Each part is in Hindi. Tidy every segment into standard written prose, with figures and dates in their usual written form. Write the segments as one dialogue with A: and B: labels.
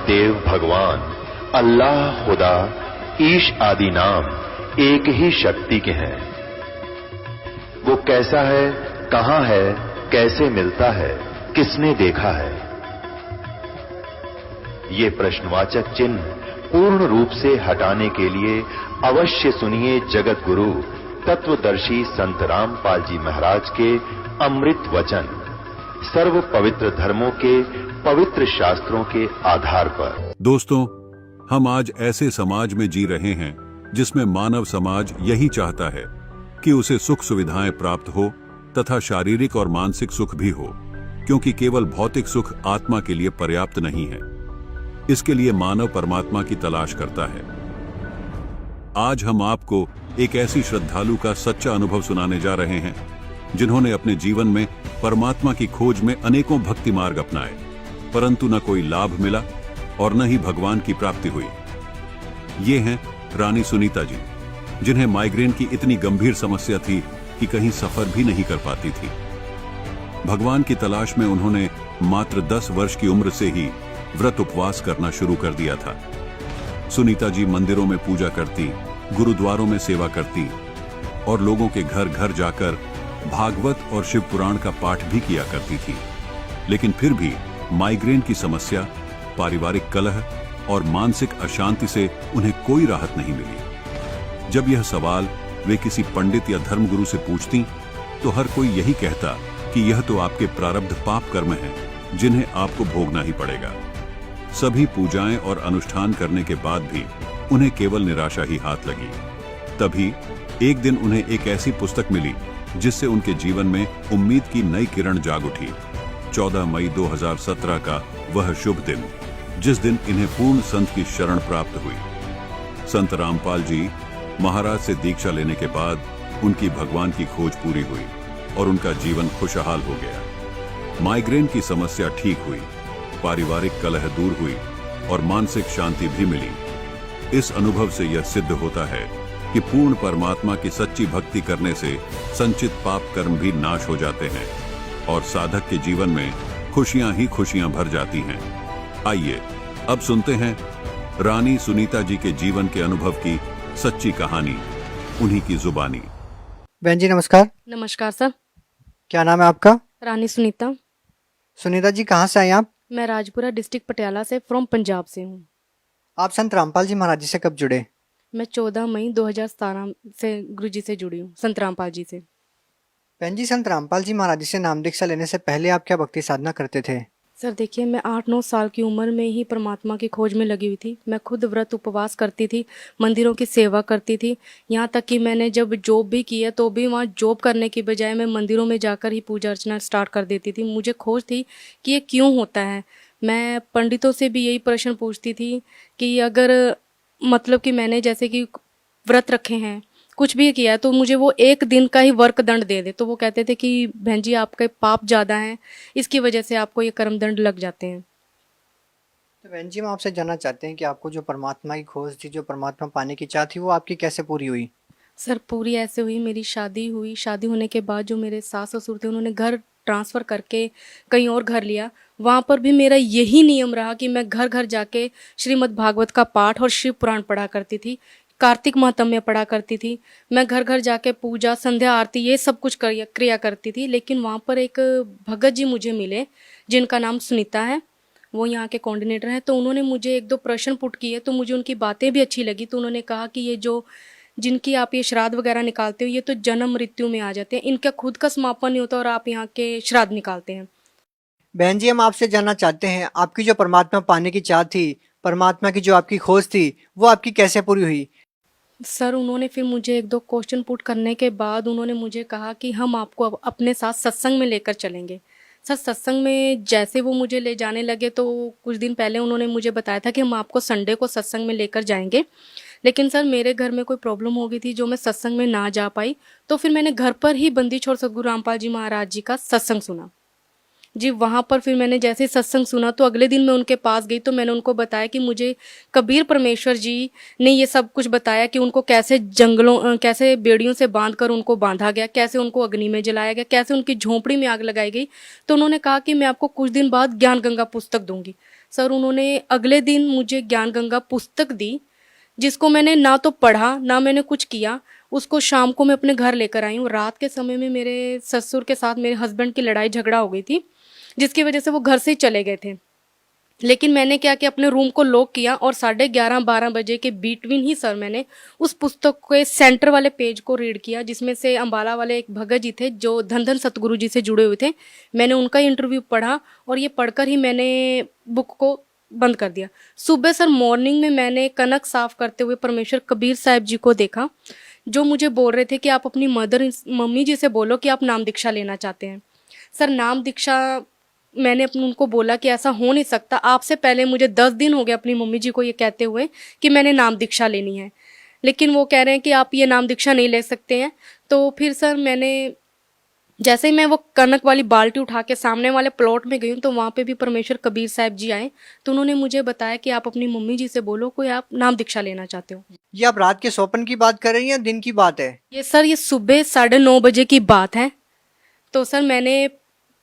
A: देव भगवान, अल्लाह, खुदा, ईश आदि नाम एक ही शक्ति के हैं। वो कैसा है, कहां है, कैसे मिलता है, किसने देखा है? ये प्रश्नवाचक चिन्ह पूर्ण रूप से हटाने के लिए अवश्य सुनिए जगत गुरु तत्वदर्शी संत रामपाल जी महाराज के अमृत वचन, सर्व पवित्र धर्मों के पवित्र शास्त्रों के आधार पर।
B: दोस्तों, हम आज ऐसे समाज में जी रहे हैं जिसमें मानव समाज यही चाहता है कि उसे सुख सुविधाएं प्राप्त हो तथा शारीरिक और मानसिक सुख भी हो, क्योंकि केवल भौतिक सुख आत्मा के लिए पर्याप्त नहीं है। इसके लिए मानव परमात्मा की तलाश करता है। आज हम आपको एक ऐसी श्रद्धालु का सच्चा अनुभव सुनाने जा रहे हैं जिन्होंने अपने जीवन में परमात्मा की खोज में अनेकों भक्ति मार्ग अपनाए, परंतु न कोई लाभ मिला और न ही भगवान की प्राप्ति हुई। ये हैं रानी सुनीता जी, जिन्हें माइग्रेन की इतनी गंभीर समस्या थी कि कहीं सफर भी नहीं कर पाती थी। भगवान की तलाश में उन्होंने मात्र 10 वर्ष की उम्र से ही व्रत उपवास करना शुरू कर दिया था। सुनीता जी मंदिरों में पूजा करती, गुरुद्वारों में सेवा करती और लोगों के घर घर जाकर भागवत और शिव पुराण का पाठ भी किया करती थी। लेकिन फिर भी माइग्रेन की समस्या, पारिवारिक कलह और मानसिक अशांति से उन्हें कोई राहत नहीं मिली। जब यह सवाल वे किसी पंडित या धर्मगुरु से पूछती तो हर कोई यही कहता कि यह तो आपके प्रारब्ध पाप कर्म हैं जिन्हें आपको भोगना ही पड़ेगा। सभी पूजाएं और अनुष्ठान करने के बाद भी उन्हें केवल निराशा ही हाथ लगी। तभी एक दिन उन्हें एक ऐसी पुस्तक मिली जिससे उनके जीवन में उम्मीद की नई किरण जाग उठी। 14 मई 2017 का वह शुभ दिन, जिस दिन इन्हें पूर्ण संत की शरण प्राप्त हुई। संत रामपाल जी महाराज से दीक्षा लेने के बाद उनकी भगवान की खोज पूरी हुई और उनका जीवन खुशहाल हो गया। माइग्रेन की समस्या ठीक हुई, पारिवारिक कलह दूर हुई और मानसिक शांति भी मिली। इस अनुभव से यह सिद्ध होता है कि पूर्ण परमात्मा की सच्ची भक्ति करने से संचित पाप कर्म भी नाश हो जाते हैं और साधक के जीवन में खुशियां ही खुशियां भर जाती हैं। आइए अब सुनते हैं रानी सुनीता जी के जीवन के अनुभव की सच्ची कहानी, उन्हीं की जुबानी।
C: बहन जी नमस्कार।
D: नमस्कार सर।
C: क्या नाम है आपका?
D: रानी सुनीता।
C: सुनीता जी कहाँ से आई आप?
D: मैं राजपुरा डिस्ट्रिक्ट पटियाला से फ्रॉम पंजाब से हूँ।
C: आप संत रामपाल जी महाराज जी से कब जुड़े?
D: मैं 14 मई 2017 से गुरुजी से जुड़ी हूँ, संत रामपाल जी से।
C: बहन जी, संत रामपाल जी महाराज जी से नाम दीक्षा लेने से पहले आप क्या भक्ति साधना करते थे?
D: सर देखिए, मैं 8-9 साल की उम्र में ही परमात्मा की खोज में लगी हुई थी। मैं खुद व्रत उपवास करती थी, मंदिरों की सेवा करती थी। यहाँ तक कि मैंने जब जॉब भी की है तो भी वहाँ जॉब करने की बजाय मैं मंदिरों में जाकर ही पूजा अर्चना स्टार्ट कर देती थी। मुझे खोज थी कि ये क्यों होता है। मैं पंडितों से भी यही प्रश्न पूछती थी कि अगर मतलब कि मैंने जैसे कि व्रत रखे हैं, कुछ भी किया है, तो मुझे वो एक दिन का ही वर्क दंड दे दे। तो वो कहते थे कि बहन जी आपके पाप ज़्यादा हैं, इसकी वजह से आपको ये कर्म दंड लग जाते हैं।
C: तो बहन जी, हम आपसे जानना चाहते हैं कि आपको जो परमात्मा की खोज थी, जो परमात्मा पाने की चाह थी, वो आपकी कैसे पूरी हुई?
D: सर पूरी ऐसे हुई, मेरी शादी हुई। शादी होने के बाद जो मेरे सास ससुर थे उन्होंने घर ट्रांसफ़र करके कहीं और घर लिया। वहाँ पर भी मेरा यही नियम रहा कि मैं घर घर जाके श्रीमद् भागवत का पाठ और शिव पुराण पढ़ा करती थी, कार्तिक महात्म्य पढ़ा करती थी। मैं घर घर जाके पूजा, संध्या आरती, ये सब कुछ क्रिया करती थी। लेकिन वहाँ पर एक भगत जी मुझे मिले जिनका नाम सुनीता है, वो यहाँ के कोऑर्डिनेटर हैं। तो उन्होंने मुझे 1-2 प्रश्न पुट किए, तो मुझे उनकी बातें भी अच्छी लगी। तो उन्होंने कहा कि ये जो जिनकी आप ये श्राद्ध वगैरह निकालते हो, ये तो जन्म मृत्यु में आ जाते हैं, इनका खुद का समापन नहीं होता और आप यहाँ के श्राद्ध निकालते हैं।
C: बहन जी, हम आपसे जानना चाहते हैं, आपकी जो परमात्मा पाने की चाह थी, परमात्मा की जो आपकी खोज थी, वो आपकी कैसे पूरी हुई?
D: सर उन्होंने फिर मुझे 1-2 क्वेश्चन पुट करने के बाद उन्होंने मुझे कहा कि हम आपको अपने साथ सत्संग में लेकर चलेंगे। सर सत्संग में जैसे वो मुझे ले जाने लगे तो कुछ दिन पहले उन्होंने मुझे बताया था कि हम आपको संडे को सत्संग में लेकर जाएंगे। लेकिन सर मेरे घर में कोई प्रॉब्लम हो गई थी जो मैं सत्संग में ना जा पाई। तो फिर मैंने घर पर ही बंदी छोड़ सतगुरु रामपाल जी महाराज जी का सत्संग सुना। जी वहाँ पर फिर मैंने जैसे सत्संग सुना तो अगले दिन मैं उनके पास गई। तो मैंने उनको बताया कि मुझे कबीर परमेश्वर जी ने ये सब कुछ बताया कि उनको कैसे जंगलों कैसे बेड़ियों से बांध कर उनको बांधा गया, कैसे उनको अग्नि में जलाया गया, कैसे उनकी झोंपड़ी में आग लगाई गई। तो उन्होंने कहा कि मैं आपको कुछ दिन बाद ज्ञान गंगा पुस्तक दूंगी। सर उन्होंने अगले दिन मुझे ज्ञान गंगा पुस्तक दी, जिसको मैंने ना तो पढ़ा ना मैंने कुछ किया। उसको शाम को मैं अपने घर लेकर आई हूँ। रात के समय में मेरे ससुर के साथ मेरे हस्बैंड की लड़ाई झगड़ा हो गई थी, जिसकी वजह से वो घर से ही चले गए थे। लेकिन मैंने क्या कि अपने रूम को लॉक किया और 11:30-12 बजे के बिटवीन ही सर मैंने उस पुस्तक के सेंटर वाले पेज को रीड किया, जिसमें से अंबाला वाले एक भगत जी थे जो धन धन सतगुरु जी से जुड़े हुए थे। मैंने उनका इंटरव्यू पढ़ा और ये पढ़कर ही मैंने बुक को बंद कर दिया। सुबह सर मॉर्निंग में मैंने कनक साफ करते हुए परमेश्वर कबीर साहब जी को देखा, जो मुझे बोल रहे थे कि आप अपनी मम्मी जी से बोलो कि आप नाम दीक्षा लेना चाहते हैं। सर नाम दीक्षा मैंने उनको बोला कि ऐसा हो नहीं सकता, आपसे पहले मुझे 10 दिन हो गए अपनी मम्मी जी को ये कहते हुए कि मैंने नाम दीक्षा लेनी है, लेकिन वो कह रहे हैं कि आप ये नाम दीक्षा नहीं ले सकते हैं। तो फिर सर मैंने जैसे ही मैं वो कनक वाली बाल्टी उठा के सामने वाले प्लॉट में गई हूँ, तो वहाँ पे भी परमेश्वर कबीर साहब जी आए, तो उन्होंने मुझे बताया कि आप अपनी मम्मी जी से बोलो कोई आप नाम दीक्षा लेना चाहते हो।
C: ये आप रात के स्वप्न की बात कर रही हैं या दिन की बात है?
D: ये सर ये सुबह 9:30 बजे की बात है। तो सर मैंने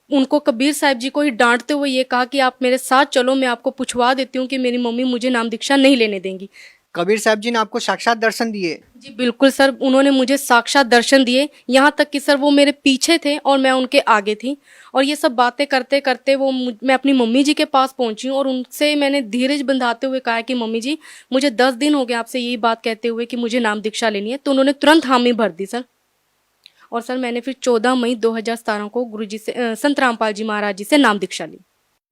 D: उनको कबीर साहब जी को ही डांटते हुए ये कहा कि आप मेरे साथ चलो, मैं आपको पूछवा देती हूँ कि मेरी मम्मी मुझे नाम दीक्षा नहीं लेने देंगी।
C: कबीर साहब जी ने आपको साक्षात दर्शन दिए?
D: जी बिल्कुल सर, उन्होंने मुझे साक्षात दर्शन दिए, यहाँ तक कि सर वो मेरे पीछे थे और मैं उनके आगे थी। और ये सब बातें करते करते मैं अपनी मम्मी जी के पास पहुंची और उनसे मैंने धीरज बंधाते हुए कहा कि मम्मी जी मुझे 10 दिन हो गए आपसे यही बात कहते हुए कि मुझे नाम दीक्षा लेनी है। तो उन्होंने तुरंत हामी भर दी सर। और सर मैंने फिर 14 मई 2017 को गुरु जी से संत रामपाल जी महाराज जी से नाम दीक्षा ली।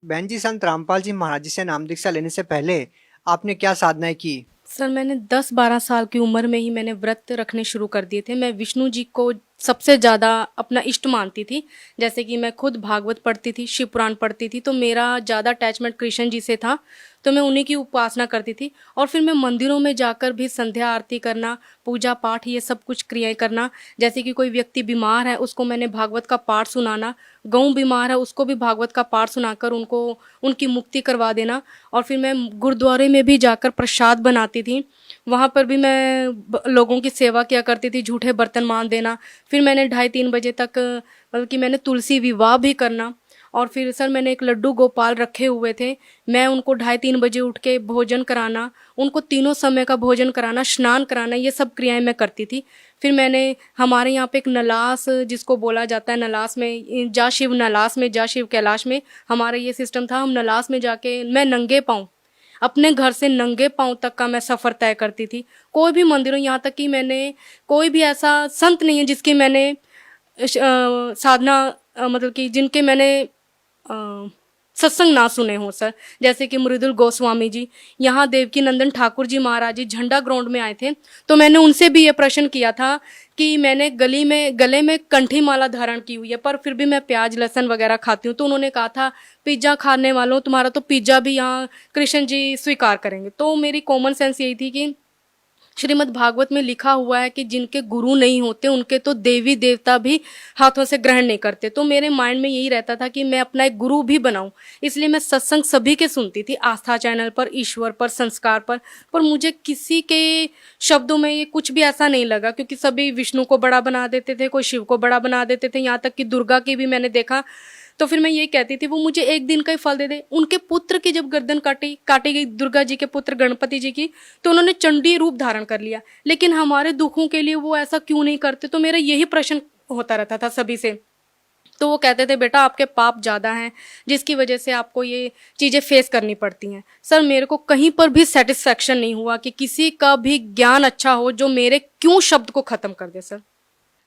C: बहन जी, संत रामपाल जी महाराज जी से नाम दीक्षा लेने से पहले आपने क्या साधनाएं की?
D: सर मैंने 10-12 साल की उम्र में ही मैंने व्रत रखने शुरू कर दिए थे। मैं विष्णु जी को सबसे ज़्यादा अपना इष्ट मानती थी। जैसे कि मैं खुद भागवत पढ़ती थी, शिव पुराण पढ़ती थी, तो मेरा ज़्यादा अटैचमेंट कृष्ण जी से था, तो मैं उन्हीं की उपासना करती थी। और फिर मैं मंदिरों में जाकर भी संध्या आरती करना, पूजा पाठ, ये सब कुछ क्रियाएं करना। जैसे कि कोई व्यक्ति बीमार है उसको मैंने भागवत का पाठ सुनाना, गऊ बीमार है उसको भी भागवत का पाठ सुनाकर उनको उनकी मुक्ति करवा देना। और फिर मैं गुरुद्वारे में भी जाकर प्रसाद बनाती थी, वहाँ पर भी मैं लोगों की सेवा किया करती थी, झूठे बर्तन मान देना। फिर मैंने 2:30-3 बजे तक मतलब कि मैंने तुलसी विवाह भी करना। और फिर सर मैंने एक लड्डू गोपाल रखे हुए थे, मैं उनको 2:30-3 बजे उठ के भोजन कराना, उनको तीनों समय का भोजन कराना, स्नान कराना, ये सब क्रियाएं मैं करती थी। फिर मैंने हमारे यहाँ पे एक नलास जिसको बोला जाता है, नलास में जा शिव नलास में जा शिव कैलाश में हमारा ये सिस्टम था। हम नलास में जाके मैं नंगे पाँव अपने घर से नंगे पाँव तक का मैं सफ़र तय करती थी। कोई भी मंदिरों, यहाँ तक कि मैंने कोई भी ऐसा संत नहीं है जिसकी मैंने साधना मतलब कि जिनके मैंने सत्संग ना सुने हों सर। जैसे कि मृदुल गोस्वामी जी, यहाँ देवकी नंदन ठाकुर जी महाराज जी झंडा ग्राउंड में आए थे, तो मैंने उनसे भी ये प्रश्न किया था कि मैंने गले में कंठी माला धारण की हुई है पर फिर भी मैं प्याज लहसुन वगैरह खाती हूँ, तो उन्होंने कहा था पिज्ज़ा खाने वालों तुम्हारा तो पिज्ज़ा भी यहाँ कृष्ण जी स्वीकार करेंगे। तो मेरी कॉमन सेंस यही थी कि श्रीमद् भागवत में लिखा हुआ है कि जिनके गुरु नहीं होते उनके तो देवी देवता भी हाथों से ग्रहण नहीं करते। तो मेरे माइंड में यही रहता था कि मैं अपना एक गुरु भी बनाऊं, इसलिए मैं सत्संग सभी के सुनती थी, आस्था चैनल पर, ईश्वर पर, संस्कार पर मुझे किसी के शब्दों में ये कुछ भी ऐसा नहीं लगा, क्योंकि सभी विष्णु को बड़ा बना देते थे, कोई शिव को बड़ा बना देते थे, यहाँ तक कि दुर्गा की भी मैंने देखा। तो फिर मैं यही कहती थी वो मुझे एक दिन का ही फल दे दे। उनके पुत्र की जब गर्दन काटी गई, दुर्गा जी के पुत्र गणपति जी की, तो उन्होंने चंडी रूप धारण कर लिया, लेकिन हमारे दुखों के लिए वो ऐसा क्यों नहीं करते। तो मेरा यही प्रश्न होता रहता था सभी से। तो वो कहते थे बेटा आपके पाप ज़्यादा हैं जिसकी वजह से आपको ये चीज़ें फेस करनी पड़ती हैं। सर मेरे को कहीं पर भी सेटिस्फैक्शन नहीं हुआ कि किसी का भी ज्ञान अच्छा हो जो मेरे क्यों शब्द को ख़त्म कर दे। सर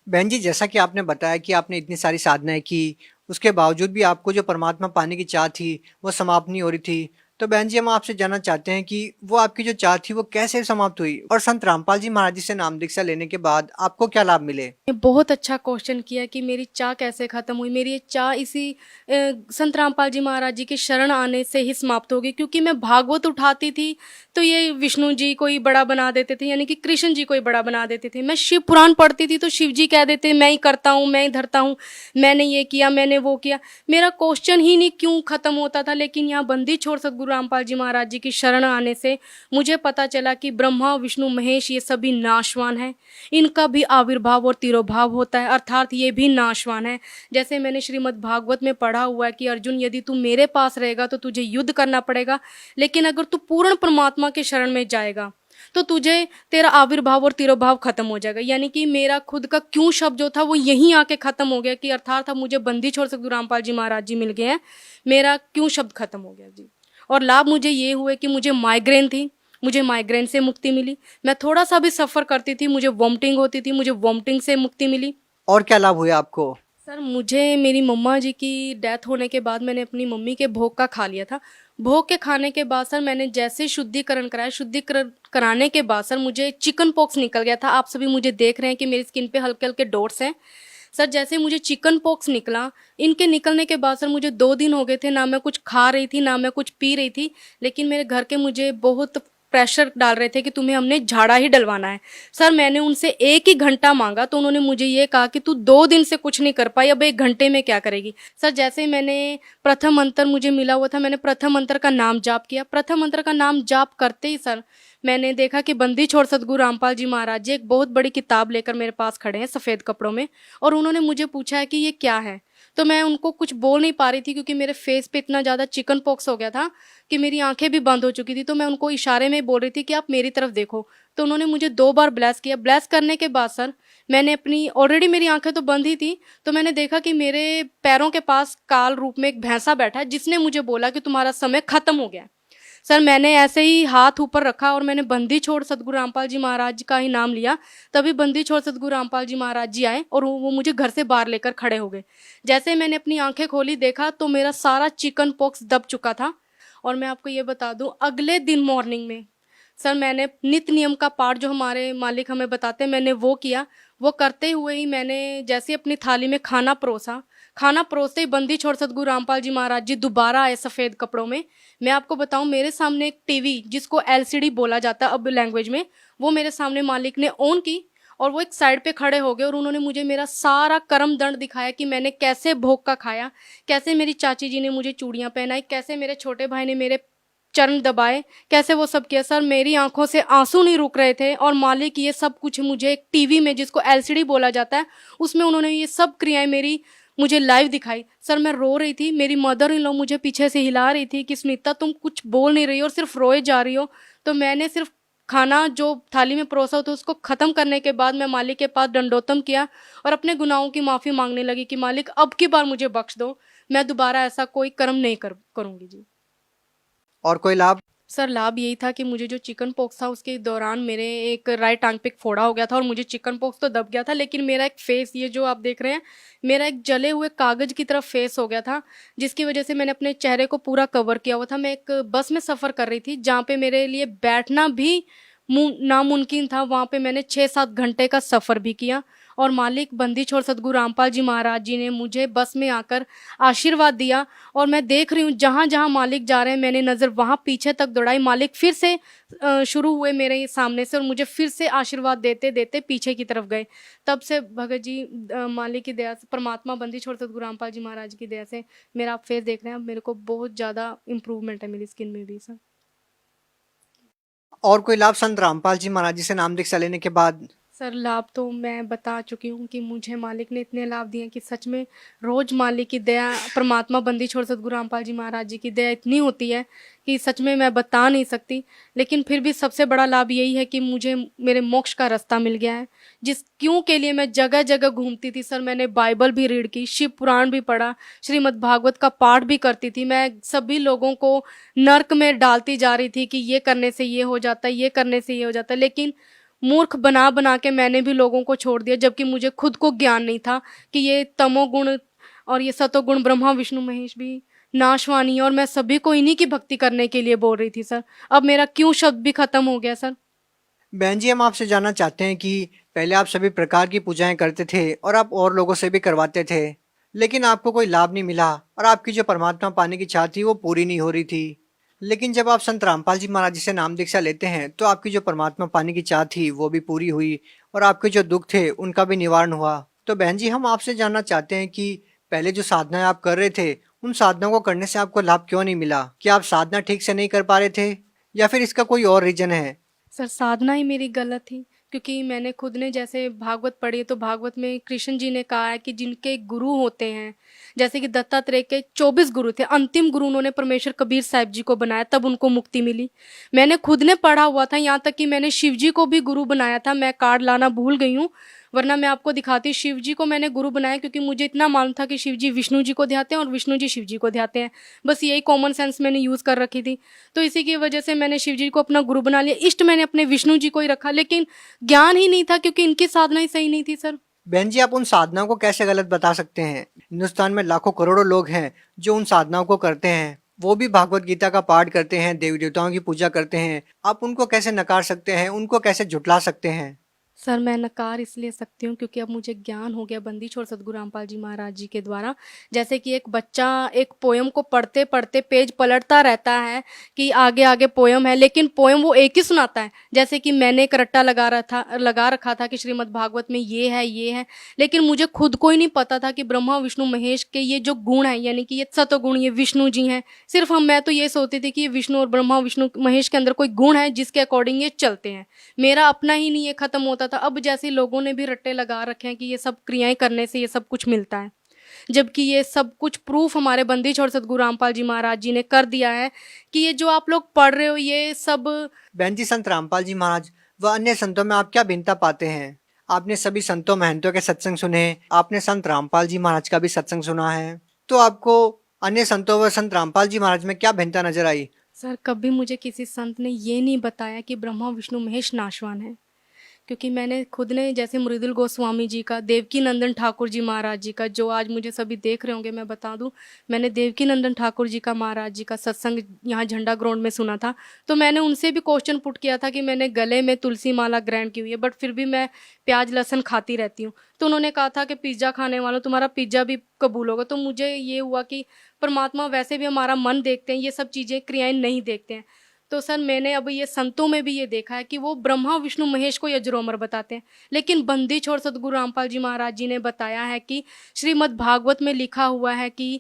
C: बहन जी, जैसा कि आपने बताया कि आपने इतनी सारी साधनाएं की, उसके बावजूद भी आपको जो परमात्मा पाने की चाह थी वो समाप्त नहीं हो रही थी। तो बहन जी, हम आपसे जानना चाहते हैं कि वो आपकी जो चाह थी वो कैसे समाप्त हुई, और संत रामपाल जी महाराज जी से नाम दीक्षा लेने के बाद आपको क्या लाभ मिले?
D: बहुत अच्छा क्वेश्चन किया कि मेरी चाह कैसे खत्म हुई। मेरी ये चाह इसी संत रामपाल जी महाराज जी की शरण आने से ही समाप्त हो गई, क्योंकि मैं भागवत उठाती थी तो ये विष्णु जी को ही बड़ा बना देते थे, यानी कि कृष्ण जी को ही बड़ा बना देते थे। मैं शिव पुराण पढ़ती थी तो शिव जी कह देते मैं ही करता हूँ, मैं ही धरता हूँ, मैंने ये किया, मैंने वो किया। मेरा क्वेश्चन ही नहीं क्यों खत्म होता था, लेकिन यहाँ बंदी छोड़ सदगुरु सदगुरु रामपाल जी महाराज जी की शरण आने से मुझे पता चला कि ब्रह्मा विष्णु महेश ये सभी नाशवान हैं, इनका भी आविर्भाव और तिरोभाव होता है, अर्थात ये भी नाशवान है। जैसे मैंने श्रीमद् भागवत में पढ़ा हुआ है कि अर्जुन यदि तू मेरे पास रहेगा तो तुझे युद्ध करना पड़ेगा, लेकिन अगर तू पूर्ण परमात्मा के शरण में जाएगा तो तुझे तेरा आविर्भाव और तिरोभाव खत्म हो जाएगा। यानी कि मेरा खुद का क्यों शब्द जो था वो यहीं आके खत्म हो गया कि अर्थात अब मुझे बंदी छोड़ सदगुरु रामपाल जी महाराज जी मिल गए हैं, मेरा क्यों शब्द खत्म हो गया जी। और लाभ मुझे ये हुए कि मुझे माइग्रेन थी, मुझे माइग्रेन से मुक्ति मिली। मैं थोड़ा सा भी सफ़र करती थी मुझे वॉमिटिंग होती थी, मुझे वॉमिटिंग से मुक्ति मिली।
C: और क्या लाभ हुए आपको?
D: सर मुझे मेरी मम्मा जी की डेथ होने के बाद मैंने अपनी मम्मी के भोग का खा लिया था। भोग के खाने के बाद सर मैंने जैसे शुद्धिकरण कराया, शुद्धिकरण कराने के बाद सर मुझे चिकन पॉक्स निकल गया था। आप सभी मुझे देख रहे हैं कि मेरी स्किन पे हल्के हल्के डॉट्स हैं। सर जैसे मुझे चिकन पॉक्स निकला, इनके निकलने के बाद सर मुझे 2 दिन हो गए थे, ना मैं कुछ खा रही थी ना मैं कुछ पी रही थी, लेकिन मेरे घर के मुझे बहुत प्रेशर डाल रहे थे कि तुम्हें हमने झाड़ा ही डलवाना है। सर मैंने उनसे 1 ही घंटा मांगा तो उन्होंने मुझे ये कहा कि तू 2 दिन से कुछ नहीं कर पाई, अब 1 घंटे में क्या करेगी। सर जैसे मैंने प्रथम मंत्र मुझे मिला हुआ था, मैंने प्रथम मंत्र का नाम जाप किया। प्रथम मंत्र का नाम जाप करते ही सर मैंने देखा कि बंदी छोड़ सदगुरु रामपाल जी महाराज जी एक बहुत बड़ी किताब लेकर मेरे पास खड़े हैं सफ़ेद कपड़ों में, और उन्होंने मुझे पूछा है कि ये क्या है। तो मैं उनको कुछ बोल नहीं पा रही थी क्योंकि मेरे फेस पे इतना ज़्यादा चिकन पॉक्स हो गया था कि मेरी आंखें भी बंद हो चुकी थी। तो मैं उनको इशारे में बोल रही थी कि आप मेरी तरफ देखो। तो उन्होंने मुझे 2 बार ब्लेस किया। ब्लेस करने के बाद सर मैंने अपनी ऑलरेडी मेरी आंखें तो बंद ही थी, तो मैंने देखा कि मेरे पैरों के पास काल रूप में एक भैंसा बैठा है जिसने मुझे बोला कि तुम्हारा समय खत्म हो गया। सर मैंने ऐसे ही हाथ ऊपर रखा और मैंने बंदी छोड़ सदगुरु रामपाल जी महाराज का ही नाम लिया। तभी बंदी छोड़ सदगुरु रामपाल जी महाराज जी आए और वो मुझे घर से बाहर लेकर खड़े हो गए। जैसे मैंने अपनी आंखें खोली देखा तो मेरा सारा चिकन पॉक्स दब चुका था। और मैं आपको ये बता दूं, अगले दिन मॉर्निंग में सर मैंने नित्य नियम का पाठ जो हमारे मालिक हमें बताते हैं मैंने वो किया। वो करते हुए ही मैंने जैसे अपनी थाली में खाना परोसा, खाना परोसते ही बंदी छोड़ सदगुरु रामपाल जी महाराज जी दोबारा आए सफ़ेद कपड़ों में। मैं आपको बताऊं, मेरे सामने एक टीवी जिसको एलसीडी बोला जाता है अब लैंग्वेज में, वो मेरे सामने मालिक ने ऑन की और वो एक साइड पे खड़े हो गए और उन्होंने मुझे मेरा सारा कर्म दंड दिखाया कि मैंने कैसे भोग का खाया, कैसे मेरी चाची जी ने मुझे चूड़ियाँ पहनाई, कैसे मेरे छोटे भाई ने मेरे चरण दबाए, कैसे वो सब किया। सर मेरी आंखों से आंसू नहीं रुक रहे थे और मालिक ये सब कुछ मुझे एक टीवी में जिसको एलसीडी बोला जाता है उसमें उन्होंने ये सब क्रियाएं मेरी मुझे लाइव दिखाई। सर मैं रो रही थी, मेरी मदर इन लॉ मुझे पीछे से हिला रही थी कि स्मिता तुम कुछ बोल नहीं रही हो और सिर्फ रोए जा रही हो। तो मैंने सिर्फ खाना जो थाली में परोसा तो उसको ख़त्म करने के बाद मैं मालिक के पास दंडोतम किया और अपने गुनाहों की माफ़ी मांगने लगी कि मालिक अब की बार मुझे बख्श दो, मैं दोबारा ऐसा कोई कर्म नहीं करूँगी जी।
C: और कोई लाभ?
D: सर लाभ यही था कि मुझे जो चिकन पॉक्स था उसके दौरान मेरे एक राइट आंख पे एक फोड़ा हो गया था और मुझे चिकन पॉक्स तो दब गया था, लेकिन मेरा एक फेस, ये जो आप देख रहे हैं, मेरा एक जले हुए कागज की तरफ फेस हो गया था, जिसकी वजह से मैंने अपने चेहरे को पूरा कवर किया हुआ था। मैं एक बस में सफ़र कर रही थी जहाँ पे मेरे लिए बैठना भी नामुमकिन था। वहाँ पे मैंने 6-7 घंटे का सफ़र भी किया और मालिक बंदी छोड़ सदगुरु रामपाल जी महाराज जी ने मुझे बस में आकर आशीर्वाद दिया। और मैं देख रही हूँ जहाँ जहाँ मालिक जा रहे हैं मैंने नज़र वहाँ पीछे तक दौड़ाई। मालिक फिर से शुरू हुए मेरे सामने से और मुझे फिर से आशीर्वाद देते देते पीछे की तरफ गए। तब से भगत जी मालिक की दया से, परमात्मा बंदी छोड़ सदगुरु रामपाल जी महाराज की दया से मेरा आप फेस देख रहे हैं, अब मेरे को बहुत ज़्यादा इम्प्रूवमेंट है मेरी स्किन में भी सर।
C: और कोई लाभ संत रामपाल जी महाराज जी से नाम दीक्षा लेने के बाद?
D: सर लाभ तो मैं बता चुकी हूँ कि मुझे मालिक ने इतने लाभ दिए कि सच में रोज़ मालिक की दया, परमात्मा बंदी छोड़ सदगुरु रामपाल जी महाराज जी की दया इतनी होती है कि सच में मैं बता नहीं सकती। लेकिन फिर भी सबसे बड़ा लाभ यही है कि मुझे मेरे मोक्ष का रास्ता मिल गया है, जिस क्यों के लिए मैं जगह जगह घूमती थी। सर मैंने बाइबल भी रीड की, शिव पुराण भी पढ़ा, श्रीमद् भागवत का पाठ भी करती थी। मैं सभी लोगों को नर्क में डालती जा रही थी कि ये करने से ये हो जाता है, ये करने से ये हो जाता है, लेकिन मूर्ख बना बना के मैंने भी लोगों को छोड़ दिया, जबकि मुझे खुद को ज्ञान नहीं था कि ये तमोगुण और ये सतोगुण ब्रह्मा विष्णु महेश भी नाशवानी है और मैं सभी को इन्हीं की भक्ति करने के लिए बोल रही थी। सर अब मेरा क्यों शब्द भी खत्म हो गया। सर
C: बहन जी, हम आपसे जानना चाहते हैं कि पहले आप सभी प्रकार की पूजाएं करते थे और आप और लोगों से भी करवाते थे, लेकिन आपको कोई लाभ नहीं मिला और आपकी जो परमात्मा पाने की चाह थी वो पूरी नहीं हो रही थी। लेकिन जब आप संत रामपाल जी महाराज जी से नाम दीक्षा लेते हैं तो आपकी जो परमात्मा पाने की चाह थी वो भी पूरी हुई और आपके जो दुख थे उनका भी निवारण हुआ। तो बहन जी, हम आपसे जानना चाहते हैं कि पहले जो साधनाएं आप कर रहे थे उन साधनाओं को करने से आपको लाभ क्यों नहीं मिला? क्या आप साधना ठीक से नहीं कर पा रहे थे या फिर इसका कोई और रीजन है?
D: सर साधना ही मेरी गलत थी, क्योंकि मैंने खुद ने जैसे भागवत पढ़ी है, तो भागवत में कृष्ण जी ने कहा है कि जिनके गुरु होते हैं, जैसे कि दत्तात्रेय के 24 गुरु थे, अंतिम गुरु उन्होंने परमेश्वर कबीर साहिब जी को बनाया, तब उनको मुक्ति मिली। मैंने खुद ने पढ़ा हुआ था, यहाँ तक कि मैंने शिव जी को भी गुरु बनाया था। मैं कार्ड लाना भूल गई हूँ, वरना मैं आपको दिखाती। शिव जी को मैंने गुरु बनाया क्योंकि मुझे इतना मालूम था कि शिव जी विष्णु जी को ध्याते हैं और विष्णु जी शिव जी को ध्याते हैं। बस यही कॉमन सेंस मैंने यूज कर रखी थी, तो इसी की वजह से मैंने शिव जी को अपना गुरु बना लिया। इष्ट मैंने अपने विष्णु जी को ही रखा, लेकिन ज्ञान ही नहीं था क्योंकि इनकी साधना ही सही नहीं थी सर।
C: बहन जी, आप उन साधनाओं को कैसे गलत बता सकते हैं? हिंदुस्तान में लाखों करोड़ों लोग हैं जो उन साधनाओं को करते हैं, वो भी भागवत गीता का पाठ करते हैं, देवी देवताओं की पूजा करते हैं। आप उनको कैसे नकार सकते हैं, उनको कैसे झुठला सकते हैं?
D: सर मैं नकार इसलिए सकती हूँ क्योंकि अब मुझे ज्ञान हो गया बंदी छोड़ सदगुरु रामपाल जी महाराज जी के द्वारा। जैसे कि एक बच्चा एक पोयम को पढ़ते पढ़ते पेज पलटता रहता है कि आगे आगे पोयम है, लेकिन पोयम वो एक ही सुनाता है। जैसे कि मैंने एक रट्टा लगा रखा था कि श्रीमद् भागवत में ये है, लेकिन मुझे खुद को ही नहीं पता था कि ब्रह्मा विष्णु महेश के ये जो गुण है, यानी कि ये सतोगुण, ये विष्णु जी हैं। सिर्फ मैं तो ये सोचती थी कि ये विष्णु और ब्रह्मा विष्णु महेश के अंदर कोई गुण है जिसके अकॉर्डिंग ये चलते हैं। मेरा अपना ही नहीं ये खत्म होता था। अब जैसे लोगों ने भी रट्टे लगा रखे हैं कि ये सब क्रियाएं करने से ये सब कुछ मिलता है, जबकि ये सब कुछ प्रूफ हमारे बंदी छोड़ सदगुरु रामपाल जी महाराज जी ने कर दिया है कि ये जो आप लोग पढ़ रहे हो ये सब।
C: बहन जी, संत रामपाल जी महाराज व अन्य संतों में आप क्या भिन्नता पाते हैं? आपने सभी संतों महंतों के सत्संग सुने, आपने संत रामपाल जी महाराज का भी सत्संग सुना है, तो आपको अन्य संतों व संत रामपाल जी महाराज में क्या भिन्नता नजर आई?
D: सर कभी मुझे किसी संत ने ये नहीं बताया कि ब्रह्मा विष्णु महेश नाशवान है, क्योंकि मैंने खुद ने जैसे मृदुल गोस्वामी जी का, देवकी नंदन ठाकुर जी महाराज जी का, जो आज मुझे सभी देख रहे होंगे, मैं बता दूं, मैंने देवकी नंदन ठाकुर जी का महाराज जी का सत्संग यहाँ झंडा ग्राउंड में सुना था। तो मैंने उनसे भी क्वेश्चन पुट किया था कि मैंने गले में तुलसी माला ग्रहण की हुई है, बट फिर भी मैं प्याज लहसुन खाती रहती हूँ। तो उन्होंने कहा था कि पिज्ज़ा खाने वालों तुम्हारा पिज्ज़ा भी कबूल होगा। तो मुझे ये हुआ कि परमात्मा वैसे भी हमारा मन देखते हैं, ये सब चीज़ें क्रियाएं नहीं देखते हैं। तो सर मैंने अब ये संतों में भी ये देखा है कि वो ब्रह्मा विष्णु महेश को अजर अमर बताते हैं, लेकिन बंदी छोड़ सदगुरु रामपाल जी महाराज जी ने बताया है कि श्रीमद् भागवत में लिखा हुआ है कि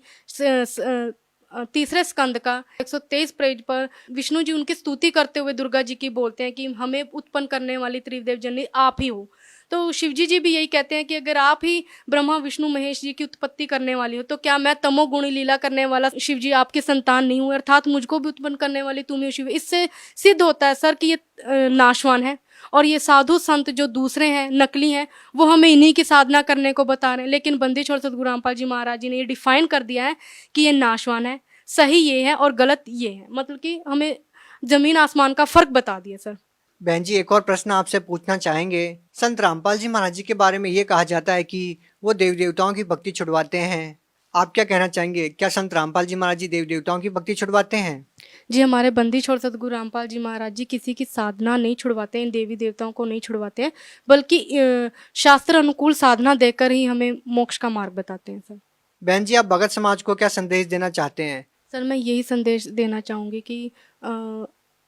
D: तीसरे स्कंद का 123 पेज पर विष्णु जी उनकी स्तुति करते हुए दुर्गा जी की बोलते हैं कि हमें उत्पन्न करने वाली त्रिदेव जननी आप ही हो। तो शिव जी भी यही कहते हैं कि अगर आप ही ब्रह्मा विष्णु महेश जी की उत्पत्ति करने वाली हो, तो क्या मैं तमोगुणी लीला करने वाला शिव जी आपकी संतान नहीं हूँ, अर्थात मुझको भी उत्पन्न करने वाली तुम ही हो शिव। इससे सिद्ध होता है सर कि ये नाशवान है, और ये साधु संत जो दूसरे हैं, नकली हैं, वो हमें इन्हीं की साधना करने को बता रहे हैं। लेकिन बंदी छोड़ सदगुरु रामपाल जी महाराज जी ने ये डिफाइन कर दिया है कि ये नाशवान है, सही ये है और गलत ये है, मतलब कि हमें जमीन आसमान का फर्क बता दिया सर।
C: बहन जी, एक और प्रश्न आपसे पूछना चाहेंगे। संत रामपाल जी महाराज जी के बारे में ये कहा जाता है कि वो देवी देवताओं की भक्ति छुड़वाते हैं। आप क्या कहना चाहेंगे? क्या संत रामपाल जी महाराज जी देवी देवताओं की भक्ति छुड़वाते हैं?
D: जी, हमारे बंदी छोड़ सदगुरु रामपाल जी महाराज जी किसी की साधना नहीं छुड़वाते हैं, देवी देवताओं को नहीं छुड़वाते हैं, बल्कि शास्त्र अनुकूल साधना देकर ही हमें मोक्ष का मार्ग बताते हैं सर।
C: बहन जी, आप भगत समाज को क्या संदेश देना चाहते हैं?
D: सर मैं यही संदेश देना चाहूँगी कि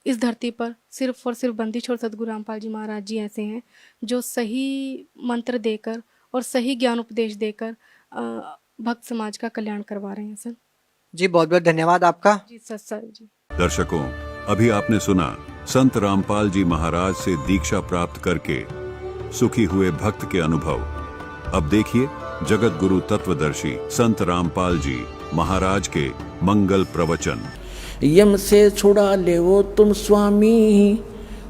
D: इस धरती पर सिर्फ और सिर्फ बंदी छोड़ सदगुरु रामपाल जी महाराज जी ऐसे हैं जो सही मंत्र देकर और सही ज्ञान उपदेश देकर भक्त समाज का कल्याण करवा रहे हैं सर।
C: जी, बहुत बहुत धन्यवाद आपका।
D: जी सर जी।
B: दर्शकों, अभी आपने सुना संत रामपाल जी महाराज से दीक्षा प्राप्त करके सुखी हुए भक्त के अनुभव। अब देखिए जगत गुरु तत्वदर्शी संत रामपाल जी महाराज के मंगल प्रवचन।
E: यम से छुड़ा ले वो तुम स्वामी,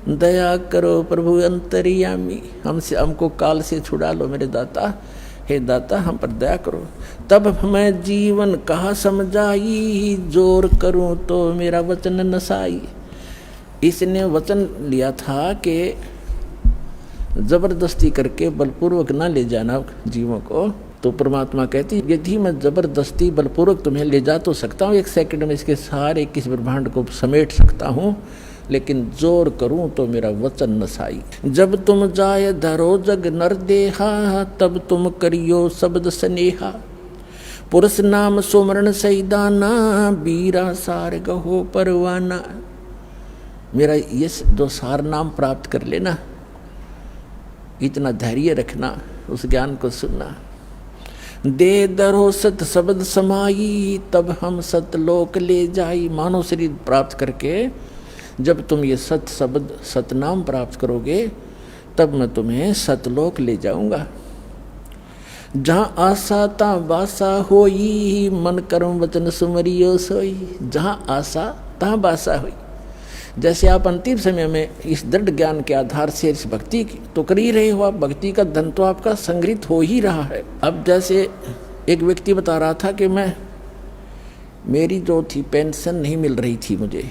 E: दया करो प्रभु अंतर्यामी। हमको काल से छुड़ा लो मेरे दाता, हे दाता हम पर दया करो। तब मैं जीवन कहा समझाई, जोर करूं तो मेरा वचन नसाई। इसने वचन लिया था कि जबरदस्ती करके बलपूर्वक ना ले जाना जीवों को। तो परमात्मा कहती यदि मैं जबरदस्ती बलपूर्वक तुम्हें ले जा तो सकता हूँ, 1 सेकंड में इसके सारे 21 ब्रह्मांड को समेट सकता हूँ, लेकिन जोर करूं तो मेरा वचन नसाई। जब तुम जाए धरो जग नर देहा, तब तुम करियो शब्द स्नेहा। पुरुष नाम सुमरण सैदाना, बीरा सार गहो परवाना। मेरा ये जो सार नाम प्राप्त कर लेना, इतना धैर्य रखना, उस ज्ञान को सुनना। दे दरो सत शब्द समाई, तब हम सतलोक ले जाई। मानव शरीर प्राप्त करके जब तुम ये सत शब्द सतनाम प्राप्त करोगे तब मैं तुम्हें सतलोक ले जाऊंगा। जहाँ आशा ता बासा होई, मन कर्म वचन सुमरियो सोई। जहाँ आशा तहाँ बासा हुई। जैसे आप अंतिम समय में इस दृढ़ ज्ञान के आधार से इस भक्ति की तो कर ही रहे हो, आप भक्ति का धन तो आपका संग्रहित हो ही रहा है। अब जैसे एक व्यक्ति बता रहा था कि मेरी जो थी पेंशन नहीं मिल रही थी मुझे,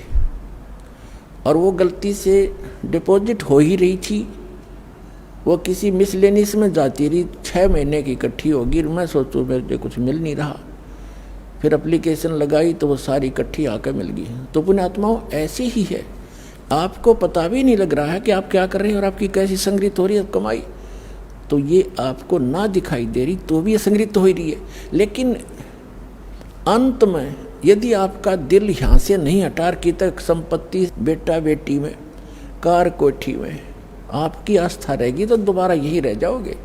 E: और वो गलती से डिपॉजिट हो ही रही थी, वो किसी मिसलेनियस में जाती रही, 6 महीने की इकट्ठी होगी। मैं सोचूं मेरे कुछ मिल नहीं रहा, फिर एप्लीकेशन लगाई तो वो सारी इकट्ठी आकर मिल गई। तो पुण्यात्माओं ऐसे ही है, आपको पता भी नहीं लग रहा है कि आप क्या कर रहे हैं और आपकी कैसी संग्रहित हो रही है कमाई। तो ये आपको ना दिखाई दे रही तो भी संग्रहित हो रही है, लेकिन अंत में यदि आपका दिल यहाँ से नहीं हटा की तक संपत्ति बेटा बेटी में कार कोठी में आपकी आस्था रहेगी तो दोबारा यही रह जाओगे।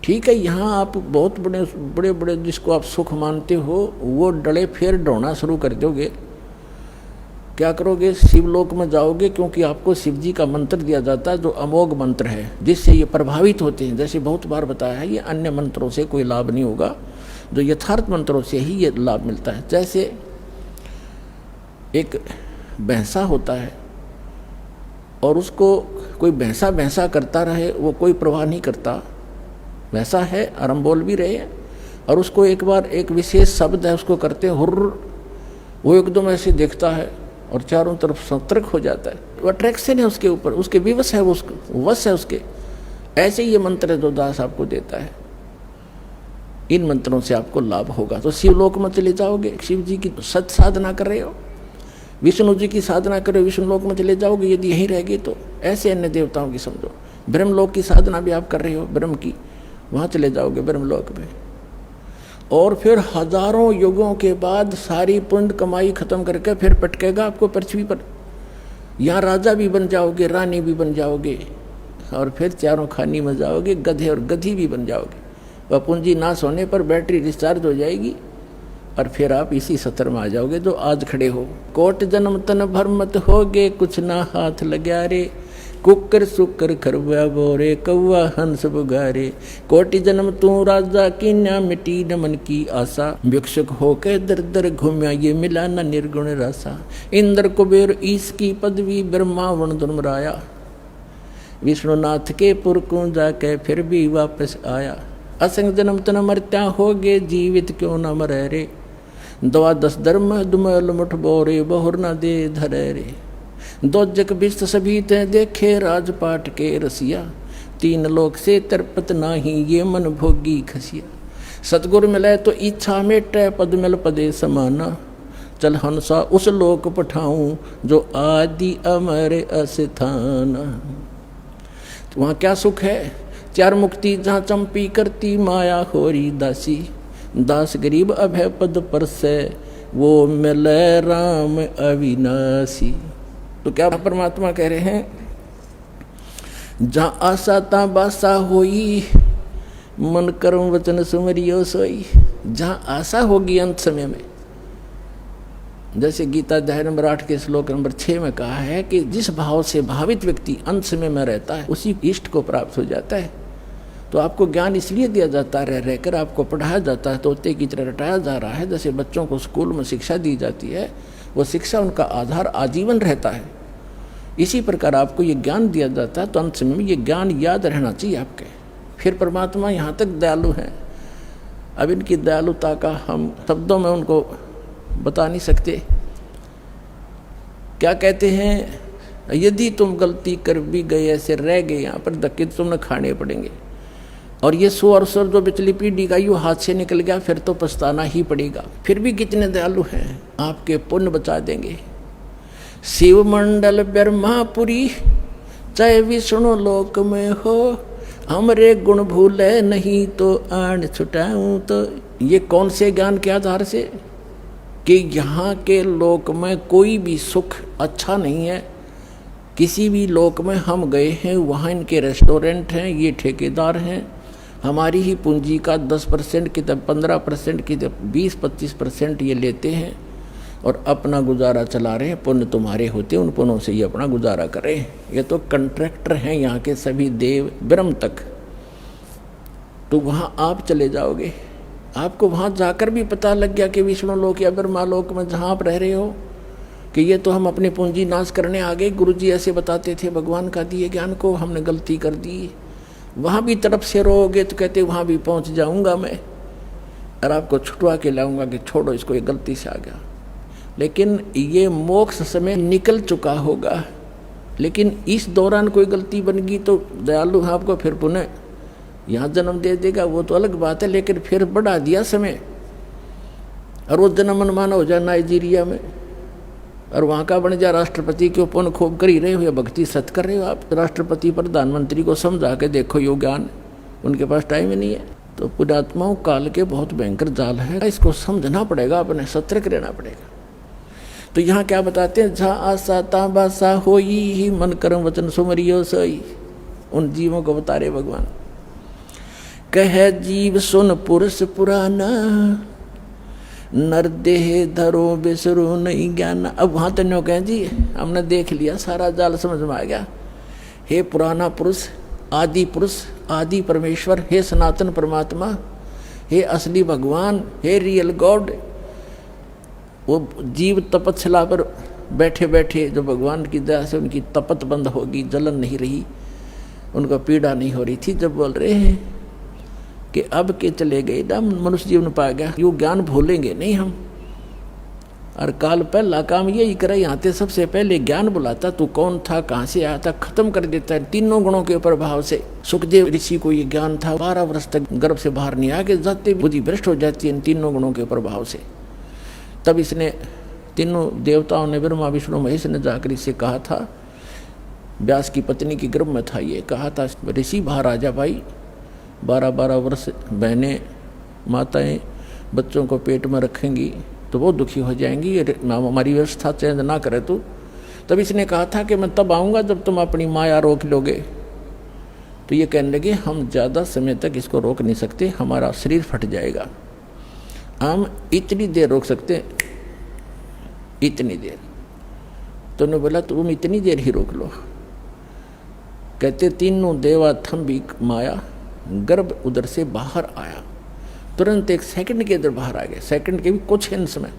E: ठीक है, यहाँ आप बहुत बड़े बड़े जिसको आप सुख मानते हो वो डले फिर ढोना शुरू कर दोगे। क्या करोगे? शिवलोक में जाओगे, क्योंकि आपको शिव जी का मंत्र दिया जाता है जो अमोघ मंत्र है, जिससे ये प्रभावित होते हैं। जैसे बहुत बार बताया है, ये अन्य मंत्रों से कोई लाभ नहीं होगा, जो यथार्थ मंत्रों से ही ये लाभ मिलता है। जैसे एक भैंसा होता है और उसको कोई भैंसा भैंसा करता रहे, वो कोई परवाह नहीं करता, वैसा है और हम बोल भी रहे हैं। और उसको एक बार एक विशेष शब्द है उसको करते हैं हुर्र, वो एकदम ऐसे देखता है और चारों तरफ सतर्क हो जाता है। वो अट्रैक्शन है उसके ऊपर, उसके विवश है, वो वश है उसके। ऐसे ये मंत्र है जो दास आपको देता है, इन मंत्रों से आपको लाभ होगा। तो शिवलोक में चले जाओगे, शिव जी की सत साधना कर रहे हो, विष्णु जी की साधना कर रहे हो, विष्णु लोक में चले जाओगे। यदि यहीं रह गए तो ऐसे अन्य देवताओं की समझो। ब्रह्मलोक की साधना भी आप कर रहे हो, ब्रह्म की, वहाँ चले जाओगे ब्रह्मलोक में। और फिर हजारों युगों के बाद सारी पुण्य कमाई खत्म करके फिर पटकेगा आपको पृथ्वी पर। यहाँ राजा भी बन जाओगे, रानी भी बन जाओगे, और फिर चारों खानी में जाओगे, गधे और गधी भी बन जाओगे। वह पूंजी नाश होने पर बैटरी डिस्चार्ज हो जाएगी और फिर आप इसी सत्र में आ जाओगे जो आज खड़े हो। कोट जन्म तन भरमत होगे, कुछ ना हाथ लग्या रे, कुकर सुकर खरवा बोरे, कौआ हंस बुगारे। कोटि जन्म तू राजा की न्या, मिटी न मन की आशा, भिक्षुक होके दर दर घूम्या, ये मिला न निर्गुण रासा। इंद्र कुबेर ईश की पदवी, ब्रह्मा वन दुर्मराया, विष्णुनाथ के पुर को जाके फिर भी वापस आया। असंग जन्म तन मरत्या होगे, जीवित क्यों न मरे रे, 12 धर्म दुमल मुठ बोरे, बहुर न दे धरे रे। 2 जग बिस्त सभी ते देखे, राजपाट के रसिया, 3 लोक से तरपत नाही, ये मन भोगी खसिया। सतगुर मिले तो इच्छा मेटे, पद मिल पदे समाना, चल हंसा उस लोक पठाऊं, जो आदि अमर अस्थाना। तो वहाँ क्या सुख है? 4 मुक्ति जहाँ चंपी करती, माया होरी दासी, दास गरीब अभय पद पर से, वो मिले राम अविनाशी। तो क्या परमात्मा कह रहे हैं? जहाँ आशा ता बासा होई, मन कर्म वचन सुमरियो सोई। जहाँ आशा होगी अंत समय में, जैसे गीता अध्याय नंबर 8 के श्लोक नंबर 6 में कहा है कि जिस भाव से भावित व्यक्ति अंत समय में रहता है उसी इष्ट को प्राप्त हो जाता है। तो आपको ज्ञान इसलिए दिया जाता है, रह रहकर आपको पढ़ाया जाता है, तोते की तरह रटाया जा रहा है। जैसे बच्चों को स्कूल में शिक्षा दी जाती है, वो शिक्षा उनका आधार आजीवन रहता है। इसी प्रकार आपको ये ज्ञान दिया जाता है, तो अंत समय में ये ज्ञान याद रहना चाहिए आपके। फिर परमात्मा यहाँ तक दयालु हैं, अब इनकी दयालुता का हम शब्दों में उनको बता नहीं सकते। क्या कहते हैं? यदि तुम गलती कर भी गए, ऐसे रह गए यहाँ पर, धक्के तो तुमने खाने पड़ेंगे। और ये 100 अवसर जो पिछली पीढ़ी का यूँ हाथ से निकल गया, फिर तो पछताना ही पड़ेगा। फिर भी कितने दयालु हैं, आपके पुण्य बचा देंगे। शिव मंडल ब्रह्मापुरी, चाहे विष्णु लोक में हो, हमरे गुण भूले नहीं तो आन छुटाऊं। तो ये कौन से ज्ञान के आधार से? कि यहाँ के लोक में कोई भी सुख अच्छा नहीं है। किसी भी लोक में हम गए हैं, वहाँ इनके रेस्टोरेंट हैं, ये ठेकेदार हैं, हमारी ही पूंजी का 10% की, तब 15% की, तब 20-25% ये लेते हैं और अपना गुजारा चला रहे हैं। पुण्य तुम्हारे होते, उन पुण्यों से ये अपना गुजारा करें। ये तो कंट्रैक्टर हैं यहाँ के सभी देव ब्रह्म तक। तो वहाँ आप चले जाओगे, आपको वहाँ जाकर भी पता लग गया कि विष्णु लोक या ब्रह्मा लोक में जहाँ आप रह रहे हो कि ये तो हम अपनी पूंजी नाश करने आ गए। गुरु जी ऐसे बताते थे, भगवान का दिए ज्ञान को हमने गलती कर दी। वहाँ भी तरफ से रोगे तो कहते वहाँ भी पहुँच जाऊँगा मैं और आपको छुटवा के लाऊंगा कि छोड़ो इसको, ये गलती से आ गया। लेकिन ये मोक्ष समय निकल चुका होगा, लेकिन इस दौरान कोई गलती बन गई तो दयालु आपको फिर पुनः यहाँ जन्म दे देगा, वो तो अलग बात है। लेकिन फिर बढ़ा दिया समय और वो जन्म मनमाना हो जाए नाइजीरिया में और वहाँ का बन जाए राष्ट्रपति के पुण्य खूब कर ही रहे हो या भक्ति सत कर रहे हो आप। राष्ट्रपति प्रधानमंत्री को समझा के देखो, यो ज्ञान उनके पास टाइम ही नहीं है। तो पुण्यात्माओं काल के बहुत भयंकर जाल है, इसको समझना पड़ेगा, अपने सतर्क रहना पड़ेगा। तो यहाँ क्या बताते हैं, जहाँ आशा ताबासा होई ही मन कर्म वचन सुमरियो सोई। उन जीवों को बता रहे भगवान, कह जीव सुन पुरुष पुराना, नर देह धरो बिसरो नहीं ज्ञान। अब वहाँ तो न्यों कहें जी हमने देख लिया, सारा जाल समझ में आ गया। हे पुराना पुरुष, आदि पुरुष, आदि परमेश्वर, हे सनातन परमात्मा, हे असली भगवान, हे रियल गॉड। वो जीव तपस्या पर बैठे बैठे जो भगवान की दया से उनकी तपत बंद होगी, जलन नहीं रही, उनको पीड़ा नहीं हो रही थी, जब बोल रहे हैं कि अब के चले गए ना मनुष्य जीवन पा गया, यो ज्ञान भूलेंगे नहीं हम। और काल पहला काम यही करे, यहाँ से सबसे पहले ज्ञान बुलाता, तू कौन था, कहाँ से आया था, खत्म कर देता है तीनों गुणों के प्रभाव से। सुखदेव ऋषि को ये ज्ञान था, 12 वर्ष तक गर्भ से बाहर नहीं आके जाते बुद्धि भ्रष्ट हो जाती है इन तीनों गुणों के प्रभाव से। तब इसने तीनों देवताओं ने, ब्रह्मा विष्णु महेश ने जाकर इससे कहा था, व्यास की पत्नी की गर्भ में था, ये कहा था ऋषि बाहर आ जा भाई, 12-12 वर्ष बहनें माताएं बच्चों को पेट में रखेंगी तो वो दुखी हो जाएंगी, ये हमारी व्यवस्था चेंज ना करे तो। तब इसने कहा था कि मैं तब आऊँगा जब तुम अपनी माया रोक लोगे। तो ये कहने लगे हम ज़्यादा समय तक इसको रोक नहीं सकते, हमारा शरीर फट जाएगा, हम इतनी देर रोक सकते, इतनी देर। तो उन्होंने बोला तुम इतनी देर ही रोक लो। कहते तीनों देवा थम्बी माया, गर्भ उधर से बाहर आया, तुरंत 1 सेकंड के अंदर बाहर आ गया, सेकंड के भी कुछ हिंस में।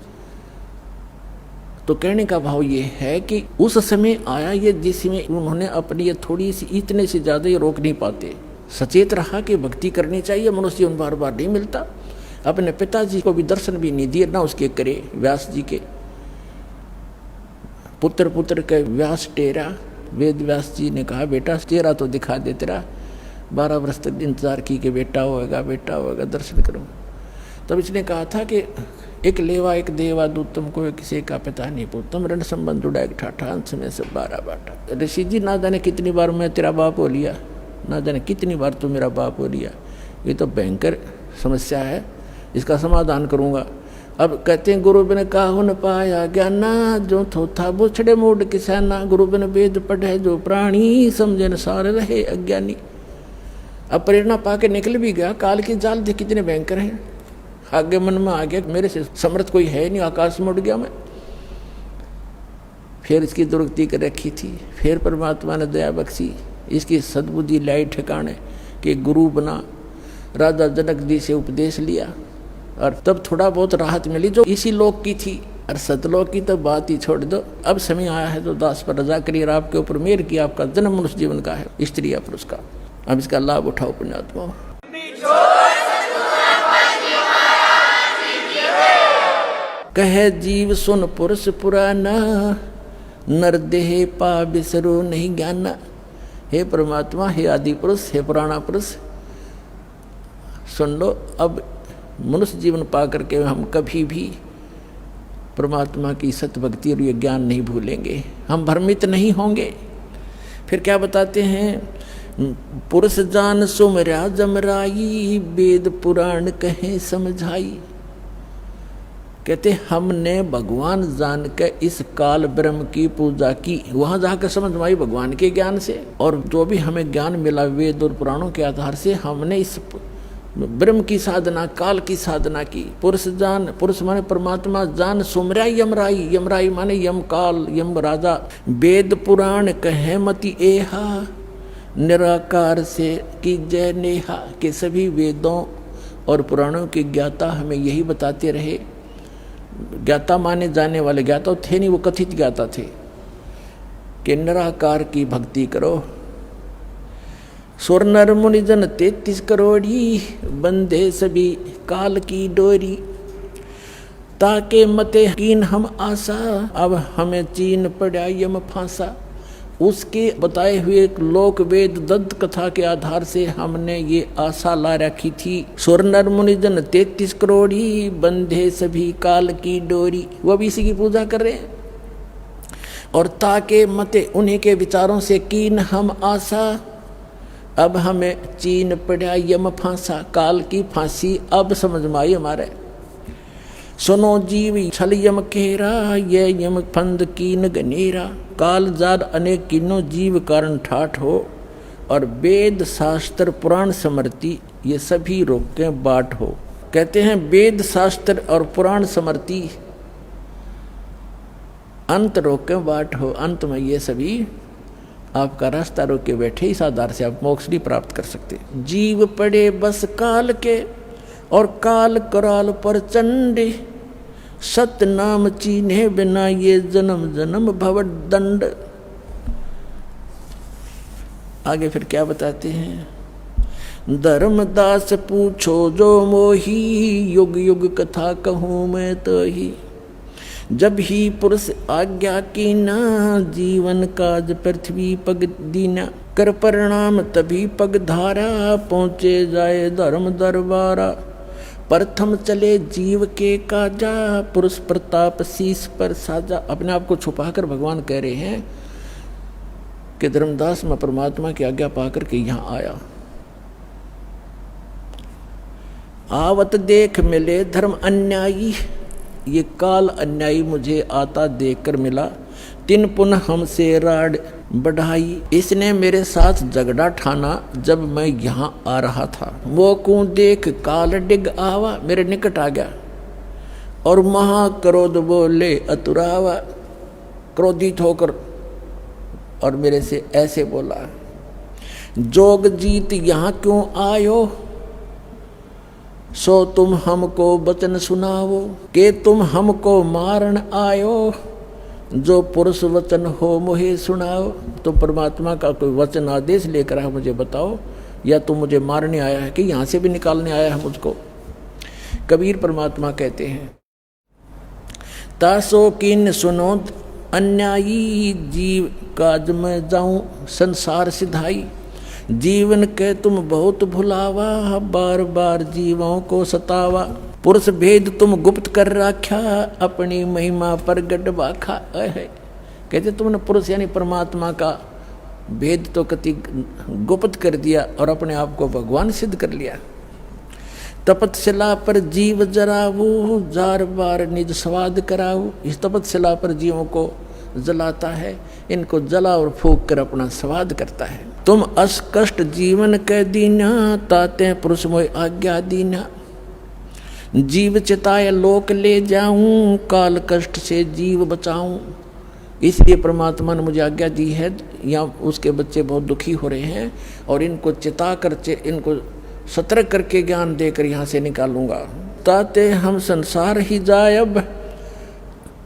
E: तो कहने का भाव ये है कि उस समय आया ये जिसमें उन्होंने अपनी ये थोड़ी सी, इतने से ज़्यादा ये रोक नहीं पाते। सचेत रहा कि भक्ति करनी चाहिए, मनुष्य जीवन बार बार नहीं मिलता। अपने पिताजी को भी दर्शन भी नहीं दिए, ना उसके करे। व्यास जी के पुत्र के व्यास टेरा, वेद व्यास जी ने कहा बेटा तेरा तो दिखा दे, तेरा 12 वर्ष तक इंतजार की कि बेटा होएगा दर्शन करूँ। तब इसने कहा था कि एक लेवा एक देवा दूत, तुमको किसी का पिता नहीं पूछता, रण संबंध जुड़ा एक ठाठा, अंश में से 12 बाटा। ऋषि जी ना जाने कितनी बार मैं तेरा बाप हो लिया, ना जाने कितनी बार तू मेरा बाप हो लिया, ये तो भयंकर समस्या है, इसका समाधान करूँगा। अब कहते हैं गुरु बिन काहु न पाया ज्ञाना, जो थोथा बुछड़े मूड किसाना, गुरु बिन वेद पढ़े जो प्राणी, समझे न सार रहे अज्ञानी। अब प्रेरणा पाके निकल भी गया, काल की जाल थे कितने भयंकर हैं। आगे मन में आ गया मेरे से समर्थ कोई है नहीं, आकाश में उड़ गया मैं। फिर इसकी दुर्गति कर रखी थी, फिर परमात्मा ने दया बख्शी, इसकी सद्बुद्धि लाई ठिकाने कि गुरु बना, राजा जनक जी से उपदेश लिया और तब थोड़ा बहुत राहत मिली जो इसी लोक की थी। और सतलोक की तो बात ही छोड़ दो, अब समय आया है तो दास पर रजा करिए, आपके ऊपर मेहर की, आपका जन्म मनुष्य जीवन का है, स्त्री या पुरुष का। अब इसका लाभ उठाओ पुण्यात्माओं। कहे जीव सुन पुरुष पुराना, नर देह पा बिसरो नहीं ज्ञाना। हे परमात्मा, हे आदि पुरुष, हे पुराना पुरुष, सुन लो, अब मनुष्य जीवन पा करके हम कभी भी परमात्मा की सत्य भक्ति और ये ज्ञान नहीं भूलेंगे, हम भ्रमित नहीं होंगे। फिर क्या बताते हैं, पुरुष जान सुमरा जमराई, वेद पुराण कहे समझाई। कहते हमने भगवान जान के इस काल ब्रह्म की पूजा की, वहां जाकर समझ में आई भगवान के ज्ञान से, और जो भी हमें ज्ञान मिला वेद और पुराणों के आधार से, हमने इस ब्रह्म की साधना, काल की साधना की। पुरुष जान, पुरुष माने परमात्मा, जान सुमरा यमराई, यमराई माने यम काल, यम राजा। वेद पुराण कहे मति एहा, निराकार से की जय नेहा। के सभी वेदों और पुराणों के ज्ञाता हमें यही बताते रहे। ज्ञाता माने जाने वाले, ज्ञाता थे नहीं, वो कथित ज्ञाता थे कि निराकार की भक्ति करो। सुर नर मुनि जन 33 करोड़ी, बंधे सभी काल की डोरी। ताके मते कीन हम आशा, अब हमें चीन पड़ा यम फांसा। उसके बताए हुए लोक वेद दंत कथा के आधार से हमने ये आशा ला रखी थी। सुर नर मुनि जन 33 करोड़ी, बंधे सभी काल की डोरी। वो भी इसी की पूजा कर रहे हैं। और ताके मते, उन्हीं के विचारों से कीन हम आशा, अब हमें चीन पड़ा यम फांसा। काल की फांसी अब समझ में आई हमारे। सुनो जीव छल यम केरा, ये यम फंद कीन गनेरा। काल जार अनेक कीनो, जीव कारण ठाठ हो। और वेद शास्त्र पुराण स्मृति ये सभी रोके बाट हो। कहते हैं वेद शास्त्र और पुराण स्मृति अंत रोके बाट हो। अंत में ये सभी आपका रास्ता रोक के बैठे, इस आधार से आप मोक्ष नहीं प्राप्त कर सकते। जीव पड़े बस काल के, और काल कराल पर चंडे। सत नाम चीन्हे बिना ये जन्म जन्म भव दंड। आगे फिर क्या बताते हैं? धर्मदास पूछो जो मोही, युग युग कथा कहूँ मैं तो ही। जब ही पुरुष आज्ञा की ना, जीवन काज पृथ्वी पग दीना। कर परिणाम तभी पग धारा, पहुँचे जाए धर्म दरबारा। प्रथम चले जीव के काजा, पुरुष प्रताप शीश पर साजा। अपने आप को छुपाकर भगवान कह रहे हैं कि धर्मदास मैं परमात्मा की आज्ञा पाकर के यहाँ आया। आवत देख मिले धर्म अन्यायी, ये काल अन्यायी मुझे आता देखकर मिला। तिन पुनः हमसे राड बढ़ाई, इसने मेरे साथ झगड़ा ठाना जब मैं यहाँ आ रहा था। वो को देख काल डिग आवा, मेरे निकट आ गया। और महाक्रोध बोले अतुरावा, क्रोधित होकर और मेरे से ऐसे बोला, जोग जीत यहाँ क्यों आयो, सो तुम हमको वचन सुनाओ। के तुम हमको मारन आयो, जो पुरुष वचन हो मोहे सुनाओ। तो परमात्मा का कोई वचन आदेश लेकर है मुझे बताओ, या तुम मुझे मारने आया है कि यहाँ से भी निकालने आया है मुझको। कबीर परमात्मा कहते हैं, तासो किन सुनो अन्यायी, जीव काज में जाऊं संसार सिधाई। जीवन के तुम बहुत भुलावा, बार बार जीवों को सतावा। पुरुष भेद तुम गुप्त कर रखा, अपनी महिमा प्रगट बाखा। कहते तुमने पुरुष यानी परमात्मा का भेद तो कति गुप्त कर दिया और अपने आप को भगवान सिद्ध कर लिया। तपतशिला पर जीव जराऊ, जार बार निज स्वाद कराऊ। इस तपतशिला पर जीवों को जलाता है, इनको जला और फूक कर अपना स्वाद करता है। तुम अस कष्ट जीवन के दीना, ताते पुरुष मोय आज्ञा दीना। जीव चिताए लोक ले जाऊं, काल कष्ट से जीव बचाऊं। इसलिए परमात्मा ने मुझे आज्ञा दी है, यहाँ उसके बच्चे बहुत दुखी हो रहे हैं और इनको चिता कर, इनको सतर्क करके ज्ञान देकर यहाँ से निकालूंगा। ताते हम संसार ही जायब,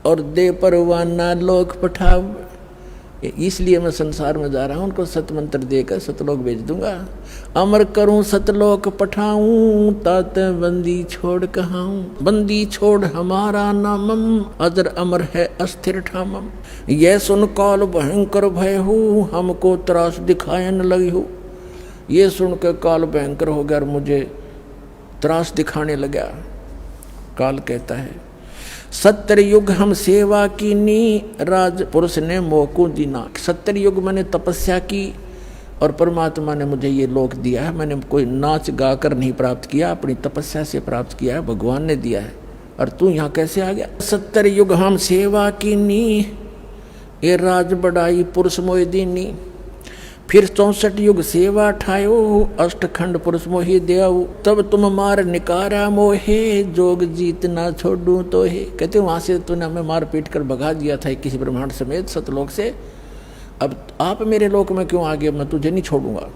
E: और दे परवाना लोक पठाव। इसलिए मैं संसार में जा रहा हूँ, उनको सतमंत्र देकर सतलोक भेज दूंगा। अमर करूं सतलोक पठाऊं, ताते बंदी छोड़ कहाऊं। बंदी छोड़ हमारा नामम, अजर अमर है अस्थिर ठामम। यह सुन काल भयंकर भय हूँ, हमको त्रास दिखाए न लगी हूँ। ये सुन के काल भयंकर हो गया और मुझे त्रास दिखाने लगा। काल कहता है, सत्तर युग हम सेवा की नी, राज पुरुष ने मोको दीना। 70 युग मैंने तपस्या की और परमात्मा ने मुझे ये लोक दिया है। मैंने कोई नाच गा कर नहीं प्राप्त किया, अपनी तपस्या से प्राप्त किया है, भगवान ने दिया है। और तू यहाँ कैसे आ गया? 70 युग हम सेवा की नी, ये राज बढ़ाई पुरुष मोय दीनी। फिर 64 युग सेवा ठायो, अष्टखंड पुरुष मोहि देव, तब तुम मार निकारा मोहे, जोग जीत ना छोड़ू तो हे। कहते वहां से तूने हमें मार पीट कर भगा दिया था किसी ब्रह्मांड समेत सतलोक से, अब आप मेरे लोक में क्यों आ गए, मैं तुझे नहीं छोड़ूंगा।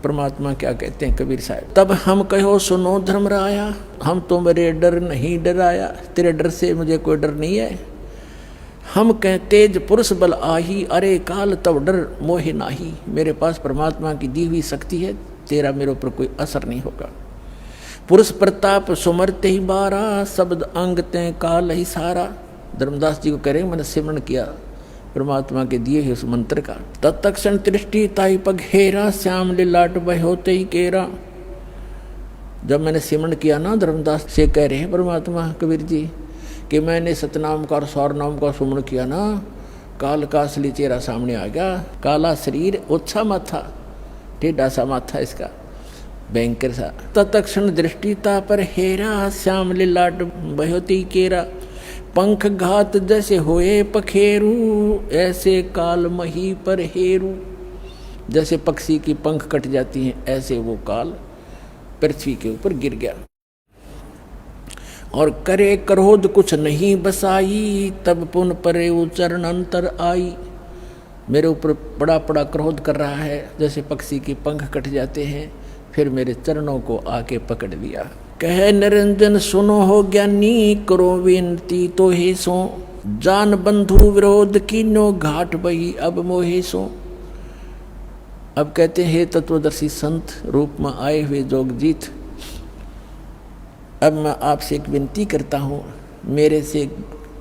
E: परमात्मा क्या कहते हैं कबीर साहब, तब हम कहो सुनो धर्मराया, हम तुम्हारे डर नहीं डराया, तेरे डर से मुझे कोई डर नहीं है। हम कह तेज पुरुष बल आही, अरे काल तब डर मोहे नाही, मेरे पास परमात्मा की दी हुई शक्ति है, तेरा मेरे ऊपर कोई असर नहीं होगा। पुरुष प्रताप सुमरते ही बारा, शब्द अंग ते काल ही सारा। धर्मदास जी को कह रहे मैंने सिमरण किया परमात्मा के दिए हुए उस मंत्र का। तत्क्षण दृष्टि ताई पग हेरा, श्याम लिलाट बह होते ही केरा। जब मैंने सिमरण किया ना, धर्मदास से कह रहे हैं परमात्मा कबीर जी कि मैंने सतनाम का और सौर नाम का सुमरण किया ना, काल का असली चेहरा सामने आ गया। काला शरीर, ओछा माथा, टेढ़ा सा माथा इसका, भयंकर सा। तत्क्षण दृष्टि ता पर हेरा, श्याम लिलाट बहोती केरा। पंख घात जैसे होए पखेरू, ऐसे काल मही पर हेरू। जैसे पक्षी की पंख कट जाती हैं, ऐसे वो काल पृथ्वी के ऊपर गिर गया। और करे क्रोध कुछ नहीं बसाई, तब पुन परे चरण अंतर आई। मेरे ऊपर बड़ा बड़ा क्रोध कर रहा है, जैसे पक्षी की पंख कट जाते हैं, फिर मेरे चरणों को आके पकड़ लिया। कह निरंजन सुनो हो ज्ञानी, करो विनती तो हे सो, जान बंधु विरोध कीनो, घाट बही अब मोहे सो। अब कहते हैं तत्वदर्शी संत रूप में आए हुए जोगजीत, अब मैं आपसे एक विनती करता हूँ, मेरे से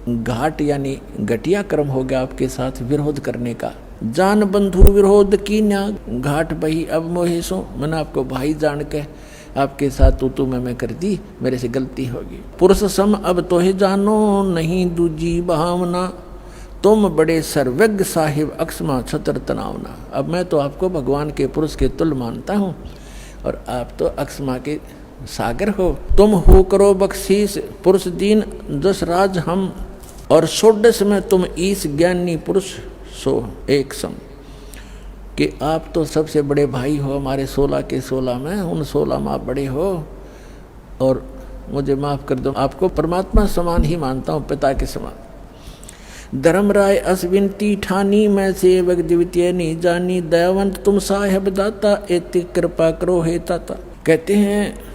E: घाट यानी घटिया कर्म हो गया आपके साथ विरोध करने का। जान बंधु विरोध की ना, घाट बही अब मोहे सो। मैंने आपको भाई जान के आपके साथ तू मैं कर दी, मेरे से गलती होगी। पुरुष सम अब तो ही जानो, नहीं दूजी भावना, तुम बड़े सर्वज्ञ साहिब अक्षमा छतर तनावना। अब मैं तो आपको भगवान के पुरुष के तुल्य मानता हूँ और आप तो अक्षमा के सागर हो। तुम हो करो बख्शीश पुरुष दीन दस राज हम, और षोडश में तुम ईश ज्ञानी पुरुष सो एक सम। कि आप तो सबसे बड़े भाई हो हमारे 16 के 16 में, उन 16 में आप बड़े हो और मुझे माफ़ कर दो। आपको परमात्मा समान ही मानता हूँ, पिता के समान। धर्मराय अश्विनती ठानी, मैं सेवक द्वितीय नहीं जानी, दयावंत तुम साहेब दाता, एति कृपा करो हे ताता। कहते हैं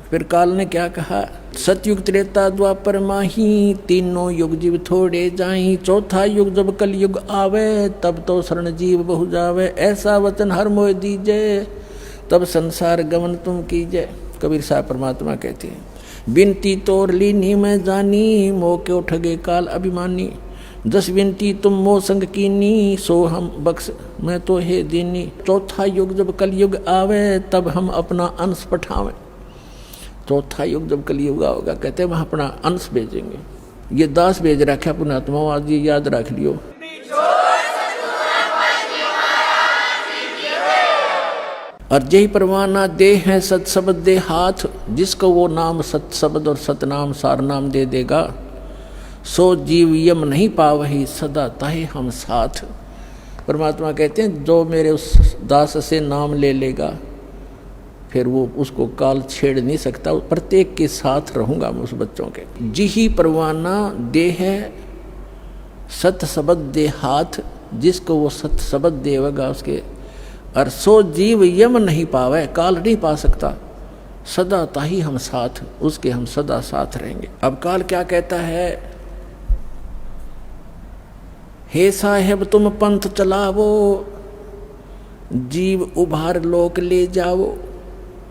E: फिर काल ने क्या कहा, सतयुग त्रेता द्वापर माही, तीनों युग जीव थोड़े जाई, चौथा युग जब कल युग आवे, तब तो शरण जीव बहु जावे, ऐसा वचन हर मोह दीजे, तब संसार गमन तुम कीजे। कबीर साहब परमात्मा कहते हैं, बिनती तोर लीनी मैं जानी, मोह के उठगे काल अभिमानी, दस बिनती तुम मोह संग कीनी, सो हम बख्श मैं तो हे दीनी, चौथा युग जब कल युग आवे, तब हम अपना अंश पठावें। चौथा युग जब कलयुग होगा, कहते हैं वहाँ अपना अंश भेजेंगे। ये दास भेज रखा पुण्यात्मा, आज ये याद रख लियो। और जय परवाना दे है सत शब्द दे हाथ, जिसको वो नाम सत शब्द और सतनाम सार नाम दे देगा, सो जीव यम नहीं पावही सदा ताहे हम साथ। परमात्मा कहते हैं जो मेरे उस दास से नाम ले लेगा, फिर वो उसको काल छेड़ नहीं सकता, प्रत्येक के साथ रहूंगा मैं उस बच्चों के। जी ही परवाना दे है सत शब्द दे हाथ, जिसको वो सत शब्द देगा उसके, और सो जीव यम नहीं पावे, काल नहीं पा सकता, सदा ताही हम साथ, उसके हम सदा साथ रहेंगे। अब काल क्या कहता है, हे साहेब तुम पंथ चलावो, जीव उभार लोक ले जाओ।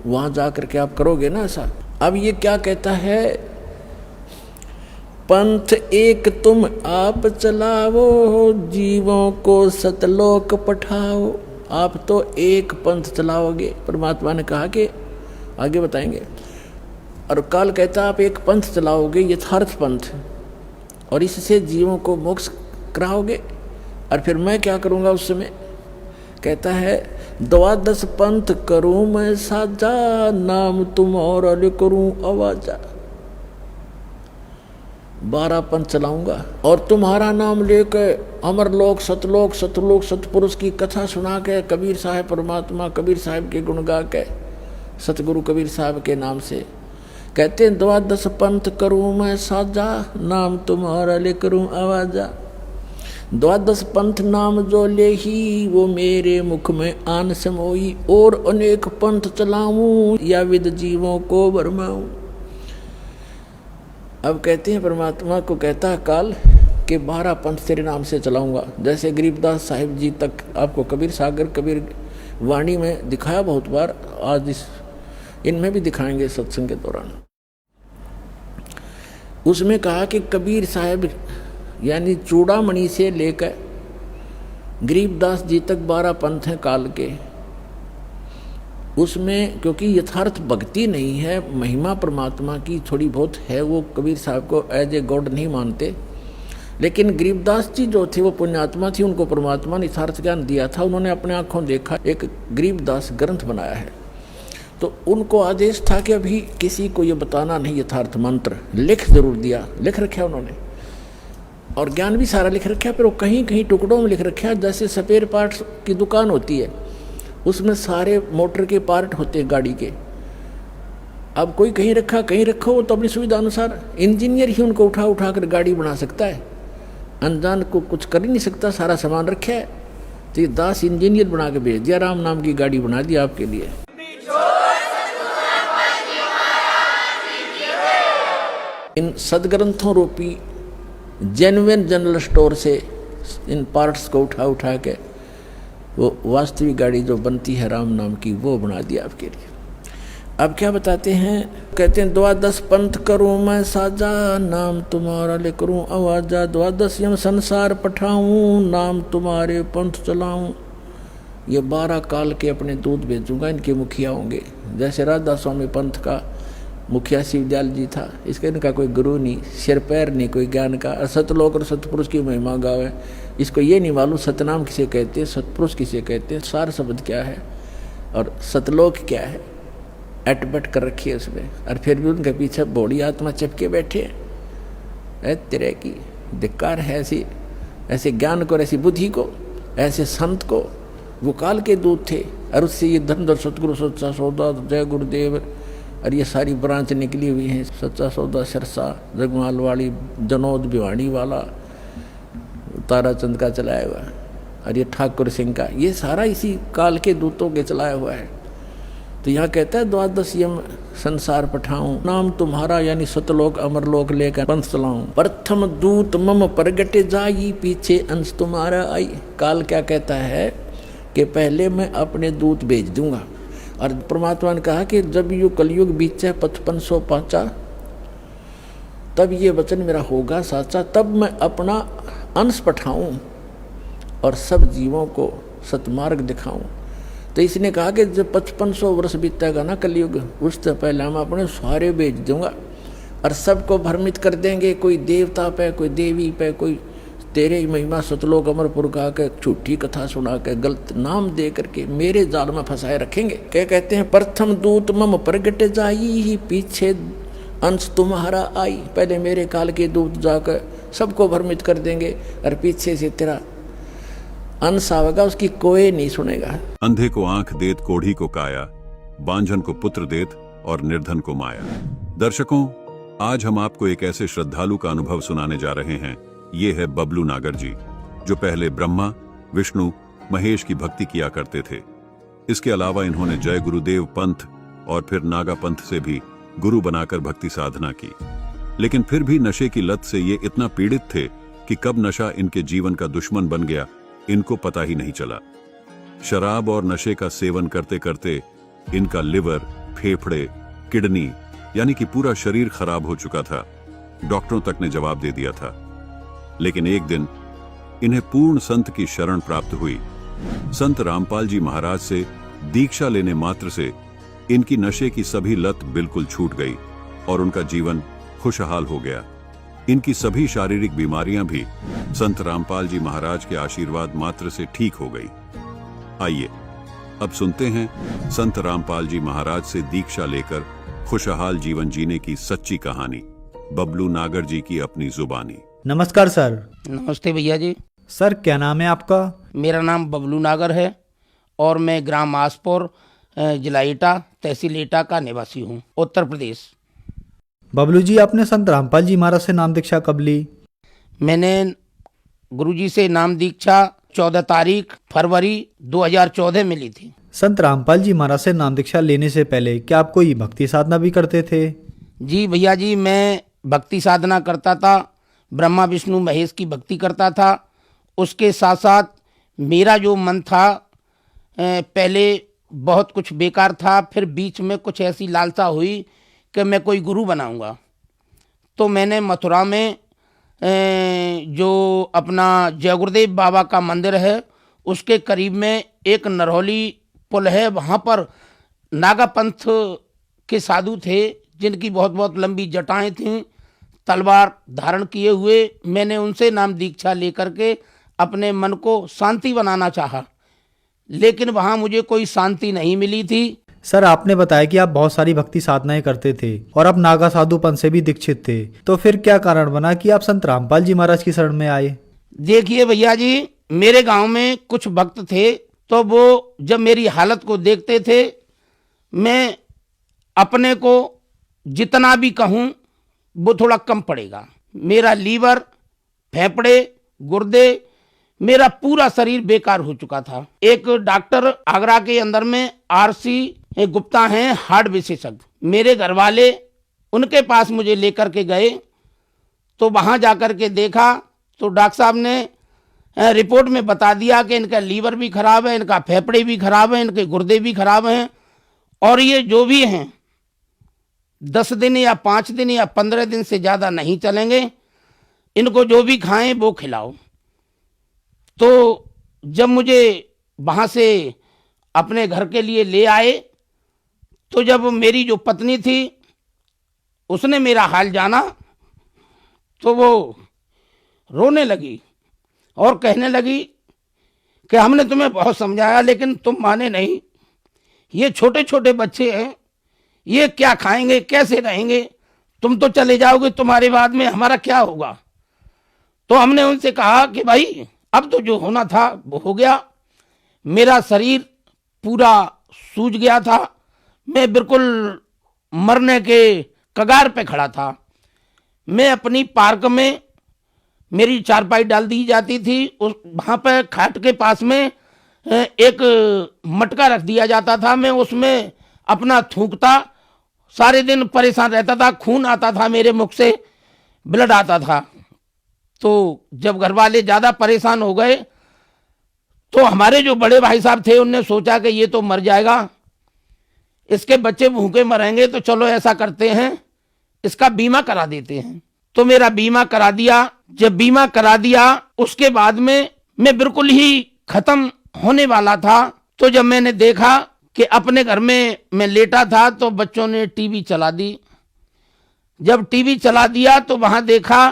E: वहां जाकर के आप करोगे ना ऐसा। अब ये क्या कहता है, पंथ एक तुम आप चलाओ, जीवों को सतलोक पठाओ। आप तो एक पंथ चलाओगे, परमात्मा ने कहा कि आगे बताएंगे। और काल कहता आप एक पंथ चलाओगे, यथार्थ पंथ, और इससे जीवों को मोक्ष कराओगे। और फिर मैं क्या करूँगा उस समय, कहता है द्वादश पंथ करूं मैं साजा, नाम तुम और करूं आवाजा। 12 पंथ चलाऊंगा और तुम्हारा नाम लेके अमरलोक सतलोक सतलोक सतपुरुष की कथा सुना के कबीर साहब परमात्मा कबीर साहब के गुण गा के सतगुरु कबीर साहब के नाम से कहते हैं 12 पंथ करूं मैं साजा नाम तुम्हारा ले करूं आवाजा। 12 पंथ नाम जो ले ही वो मेरे मुख में आन समोई और अनेक पंथ चलाऊं या विद जीवों को भरमाऊं। अब कहते हैं परमात्मा को कहता है काल कि 12 पंथ तेरे नाम से चलाऊंगा। जैसे गरीबदास साहिब जी तक आपको कबीर सागर कबीर वाणी में दिखाया बहुत बार, आज इनमें भी दिखाएंगे सत्संग के दौरान। उसमें कहा कि कबीर साहब यानी चूड़ामणि से लेकर गरीबदास जी तक 12 पंथ हैं काल के। उसमें क्योंकि यथार्थ भक्ति नहीं है, महिमा परमात्मा की थोड़ी बहुत है, वो कबीर साहब को एज ए गॉड नहीं मानते। लेकिन गरीबदास जी जो थे वो पुण्यात्मा थी, उनको परमात्मा ने यथार्थ ज्ञान दिया था। उन्होंने अपने आंखों देखा, एक गरीबदास ग्रंथ बनाया है। तो उनको आदेश था कि अभी किसी को ये बताना नहीं यथार्थ मंत्र, लिख जरूर दिया, लिख रखा उन्होंने और ज्ञान भी सारा लिख रखा। फिर वो कहीं कहीं टुकड़ों में लिख रखा, जैसे स्पेयर पार्ट्स की दुकान होती है, उसमें सारे मोटर के पार्ट होते हैं गाड़ी के। अब कोई कहीं रखा कहीं रखो, वो तो अपनी सुविधा अनुसार इंजीनियर ही उनको उठा उठा कर गाड़ी बना सकता है, अनजान को कुछ कर ही नहीं सकता, सारा सामान रखा है। तो ये दास इंजीनियर बना के भेज दिया, राम नाम की गाड़ी बना दी आपके लिए। इन सदग्रंथों रूपी जेन्युइन जनरल स्टोर से इन पार्ट्स को उठा उठा के वो वास्तविक गाड़ी जो बनती है राम नाम की, वो बना दिया आपके लिए। अब क्या बताते हैं, कहते हैं 12 पंथ करूं मैं साजा नाम तुम्हारा ले करूं आवाजा। 12 यम संसार पठाऊं नाम तुम्हारे पंथ चलाऊं। ये 12 काल के अपने दूत भेजूंगा, इनके मुखिया होंगे। जैसे राधा स्वामी पंथ का मुखिया शिवदयाल जी था, इसका इनका कोई गुरु नहीं, सिर पैर नहीं कोई ज्ञान का। सतलोक और सतपुरुष की महिमा गावे, इसको ये नहीं मालूम सतनाम किसे कहते हैं, सतपुरुष किसे कहते हैं, सार शब्द क्या है और सतलोक क्या है, एटबट कर रखी है उसमें। और फिर भी उनके पीछे बौड़ी आत्मा चिपके बैठे है। तेरे की धिक्कार है ऐसे ज्ञान को, ऐसी बुद्धि को, ऐसे संत को। वो काल के दूत थे और उससे ये धनधर सतगुरु सच्चा सौदा जय गुरुदेव और ये सारी ब्रांच निकली हुई हैं। सच्चा सौदा सिरसा जगमाल वाली जनोद भिवानी वाला ताराचंद का चलाया हुआ है और ये ठाकुर सिंह का, ये सारा इसी काल के दूतों के चलाया हुआ है। तो यहाँ कहता है 12 यम संसार पठाऊं नाम तुम्हारा यानी सतलोक अमरलोक लेकर पंथ चलाऊं। प्रथम दूत मम प्रगटे जाई पीछे अंश तुम्हारा आई। काल क्या कहता है कि पहले मैं अपने दूत भेज दूंगा। और परमात्मा ने कहा कि जब यू कलयुग बीचे 5505 तब ये वचन मेरा होगा साचा, तब मैं अपना अंश पठाऊं और सब जीवों को सतमार्ग दिखाऊं। तो इसने कहा कि जब 5500 वर्ष बीतेगा ना कलयुग, उससे पहले हम अपने सारे भेज दूंगा और सबको भ्रमित कर देंगे। कोई देवता पे, कोई देवी पे, कोई तेरे ही महिमा सतलोक अमरपुर का के झूठी कथा सुना के गलत नाम दे करके मेरे जाल में फंसाए रखेंगे। क्या कहते हैं, प्रथम दूत मम प्रगट जाई ही पीछे अंश तुम्हारा आई। पहले मेरे काल के दूत जाकर सबको भ्रमित कर देंगे और पीछे से तेरा अंश आवेगा, उसकी कोई नहीं सुनेगा।
B: अंधे को आंख देत कोढ़ी को काया, बांझन को पुत्र देत और निर्धन को माया। दर्शकों, आज हम आपको एक ऐसे श्रद्धालु का अनुभव सुनाने जा रहे हैं। ये है बबलू नागर जी, जो पहले ब्रह्मा विष्णु महेश की भक्ति किया करते थे। इसके अलावा इन्होंने जय गुरुदेव पंथ और फिर नागा पंथ से भी गुरु बनाकर भक्ति साधना की। लेकिन फिर भी नशे की लत से ये इतना पीड़ित थे कि कब नशा इनके जीवन का दुश्मन बन गया इनको पता ही नहीं चला। शराब और नशे का सेवन करते करते इनका लिवर, फेफड़े, किडनी यानी कि पूरा शरीर खराब हो चुका था। डॉक्टरों तक ने जवाब दे दिया था। लेकिन एक दिन इन्हें पूर्ण संत की शरण प्राप्त हुई। संत रामपाल जी महाराज से दीक्षा लेने मात्र से इनकी नशे की सभी लत बिल्कुल छूट गई और उनका जीवन खुशहाल हो गया। इनकी सभी शारीरिक बीमारियां भी संत रामपाल जी महाराज के आशीर्वाद मात्र से ठीक हो गई। आइए अब सुनते हैं संत रामपाल जी महाराज से दीक्षा लेकर खुशहाल जीवन जीने की सच्ची कहानी। बबलू नागर जी की अपनी जुबानी।
F: नमस्कार सर।
G: नमस्ते भैया जी।
F: सर क्या नाम है आपका?
G: मेरा नाम बबलू नागर है और मैं ग्राम आसपुर जिला एटा तहसील एटा का निवासी हूँ, उत्तर प्रदेश।
F: बबलू जी, आपने संत रामपाल जी महाराज से नाम दीक्षा कब ली?
G: मैंने गुरुजी से नाम दीक्षा 14 तारीख फरवरी 2014 में ली थी।
F: संत रामपाल जी महाराज से नाम दीक्षा लेने से पहले क्या आप कोई भक्ति साधना भी करते थे?
G: जी भैया जी, मैं भक्ति साधना करता था, ब्रह्मा विष्णु महेश की भक्ति करता था। उसके साथ साथ मेरा जो मन था पहले बहुत कुछ बेकार था, फिर बीच में कुछ ऐसी लालसा हुई कि मैं कोई गुरु बनाऊंगा। तो मैंने मथुरा में जो अपना जय गुरुदेव बाबा का मंदिर है उसके करीब में एक नरहौली पुल है, वहाँ पर नागापंथ के साधु थे जिनकी बहुत बहुत लंबी जटाएं थीं, तलवार धारण किए हुए। मैंने उनसे नाम दीक्षा लेकर के अपने मन को शांति बनाना चाहा, लेकिन वहाँ मुझे कोई शांति नहीं मिली थी।
F: सर आपने बताया कि आप बहुत सारी भक्ति साधनाएं करते थे और आप नागा साधुपन से भी दीक्षित थे, तो फिर क्या कारण बना कि आप संत रामपाल जी महाराज की शरण में आए?
G: देखिए भैया जी, मेरे गांव में कुछ भक्त थे, तो वो जब मेरी हालत को देखते थे, मैं अपने को जितना भी कहूँ वो थोड़ा कम पड़ेगा। मेरा लीवर, फेफड़े, गुर्दे, मेरा पूरा शरीर बेकार हो चुका था। एक डॉक्टर आगरा के अंदर में आरसी गुप्ता हैं, हार्ट विशेषज्ञ, मेरे घर वाले उनके पास मुझे लेकर के गए। तो वहाँ जाकर के देखा तो डॉक्टर साहब ने रिपोर्ट में बता दिया कि इनका लीवर भी खराब है, इनका फेफड़े भी खराब है, इनके गुर्दे भी खराब हैं, और ये जो भी हैं 10 दिन या 5 दिन या 15 दिन से ज़्यादा नहीं चलेंगे, इनको जो भी खाएं वो खिलाओ। तो जब मुझे वहाँ से अपने घर के लिए ले आए, तो जब मेरी जो पत्नी थी उसने मेरा हाल जाना तो वो रोने लगी और कहने लगी कि हमने तुम्हें बहुत समझाया लेकिन तुम माने नहीं। ये छोटे छोटे बच्चे हैं, ये क्या खाएंगे, कैसे रहेंगे, तुम तो चले जाओगे, तुम्हारे बाद में हमारा क्या होगा। तो हमने उनसे कहा कि भाई अब तो जो होना था वो हो गया। मेरा शरीर पूरा सूज गया था, मैं बिल्कुल मरने के कगार पे खड़ा था। मैं अपनी पार्क में, मेरी चारपाई डाल दी जाती थी, उस वहाँ पर खाट के पास में एक मटका रख दिया जाता था, मैं उसमें अपना थूकता, सारे दिन परेशान रहता था, खून आता था मेरे मुख से, ब्लड आता था। तो जब घर वाले ज़्यादा परेशान हो गए तो हमारे जो बड़े भाई साहब थे उनने सोचा कि ये तो मर जाएगा, इसके बच्चे भूखे मरेंगे, तो चलो ऐसा करते हैं इसका बीमा करा देते हैं। तो मेरा बीमा करा दिया। जब बीमा करा दिया उसके बाद में मैं बिल्कुल ही खत्म होने वाला था। तो जब मैंने देखा कि अपने घर में मैं लेटा था तो बच्चों ने टीवी चला दी। जब टीवी चला दिया तो वहां देखा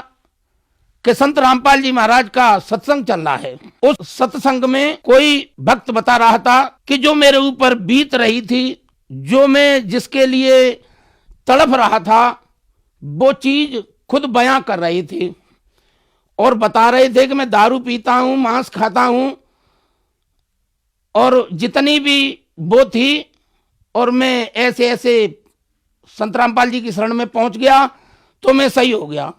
G: कि संत रामपाल जी महाराज का सत्संग चल रहा है। उस सत्संग में कोई भक्त बता रहा था कि जो मेरे ऊपर बीत रही थी, जो मैं जिसके लिए तड़प रहा था, वो चीज खुद बयां कर रहे थे और बता रहे थे कि मैं दारू पीता हूं, मांस खाता हूं, और जितनी भी वो थी, और मैं ऐसे ऐसे संत रामपाल जी की शरण में पहुंच गया तो मैं सही हो गया।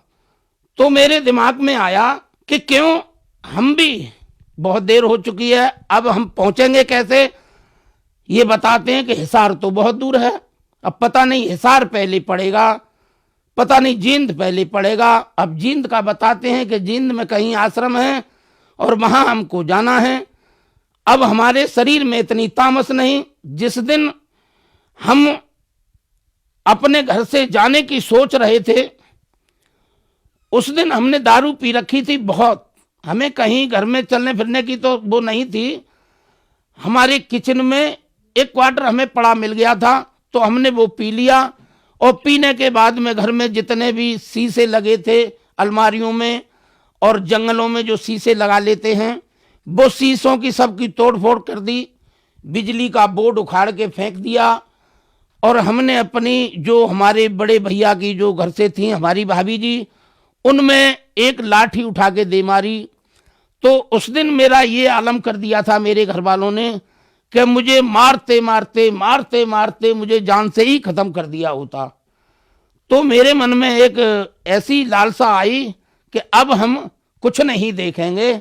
G: तो मेरे दिमाग में आया कि क्यों हम भी, बहुत देर हो चुकी है, अब हम पहुंचेंगे कैसे। ये बताते हैं कि हिसार तो बहुत दूर है, अब पता नहीं हिसार पहले पड़ेगा, पता नहीं जींद पहले पड़ेगा। अब जींद का बताते हैं कि जींद में कहीं आश्रम है और वहां हमको जाना है। अब हमारे शरीर में इतनी तामस नहीं। जिस दिन हम अपने घर से जाने की सोच रहे थे उस दिन हमने दारू पी रखी थी बहुत। हमें कहीं घर में चलने फिरने की तो वो नहीं थी। हमारे किचन में एक क्वार्टर हमें पड़ा मिल गया था तो हमने वो पी लिया, और पीने के बाद में घर में जितने भी शीशे लगे थे अलमारियों में और जंगलों में जो शीशे लगा लेते हैं, वो शीशों की सबकी तोड़ फोड़ कर दी। बिजली का बोर्ड उखाड़ के फेंक दिया और हमने अपनी जो हमारे बड़े भैया की जो घर से थी हमारी भाभी जी, उनमें एक लाठी उठा के दे मारी। तो उस दिन मेरा ये आलम कर दिया था मेरे घर वालों ने कि मुझे मारते मारते मारते मारते मुझे जान से ही खत्म कर दिया होता। तो मेरे मन में एक ऐसी लालसा आई कि अब हम कुछ नहीं देखेंगे,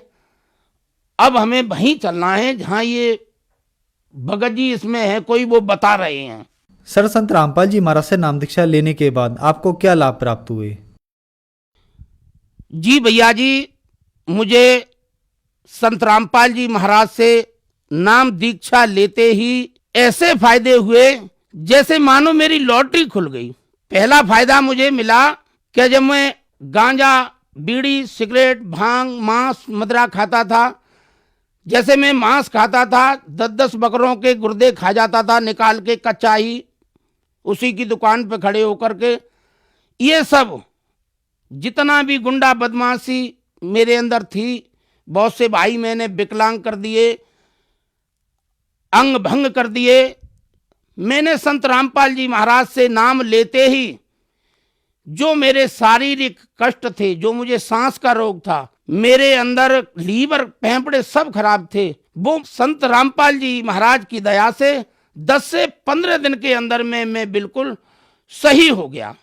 G: अब हमें वहीं चलना है जहां ये भगत जी इसमें है कोई वो बता रहे हैं।
F: सर, संत रामपाल जी महाराज से नाम दीक्षा लेने के बाद आपको क्या लाभ प्राप्त हुए?
G: जी भैया जी, मुझे संत रामपाल जी महाराज से नाम दीक्षा लेते ही ऐसे फायदे हुए जैसे मानो मेरी लॉटरी खुल गई। पहला फायदा मुझे मिला कि जब मैं गांजा, बीड़ी, सिगरेट, भांग, मांस, मदिरा खाता था, जैसे मैं मांस खाता था 10-10 बकरों के गुर्दे खा जाता था निकाल के कच्चा ही, उसी की दुकान पे खड़े होकर के। ये सब जितना भी गुंडा बदमाशी मेरे अंदर थी, बहुत से भाई मैंने विकलांग कर दिए, अंग भंग कर दिए। मैंने संत रामपाल जी महाराज से नाम लेते ही जो मेरे शारीरिक कष्ट थे, जो मुझे सांस का रोग था, मेरे अंदर लीवर, फेफड़े सब खराब थे, वो संत रामपाल जी महाराज की दया से 10 से 15 दिन के अंदर में मैं बिल्कुल सही हो गया।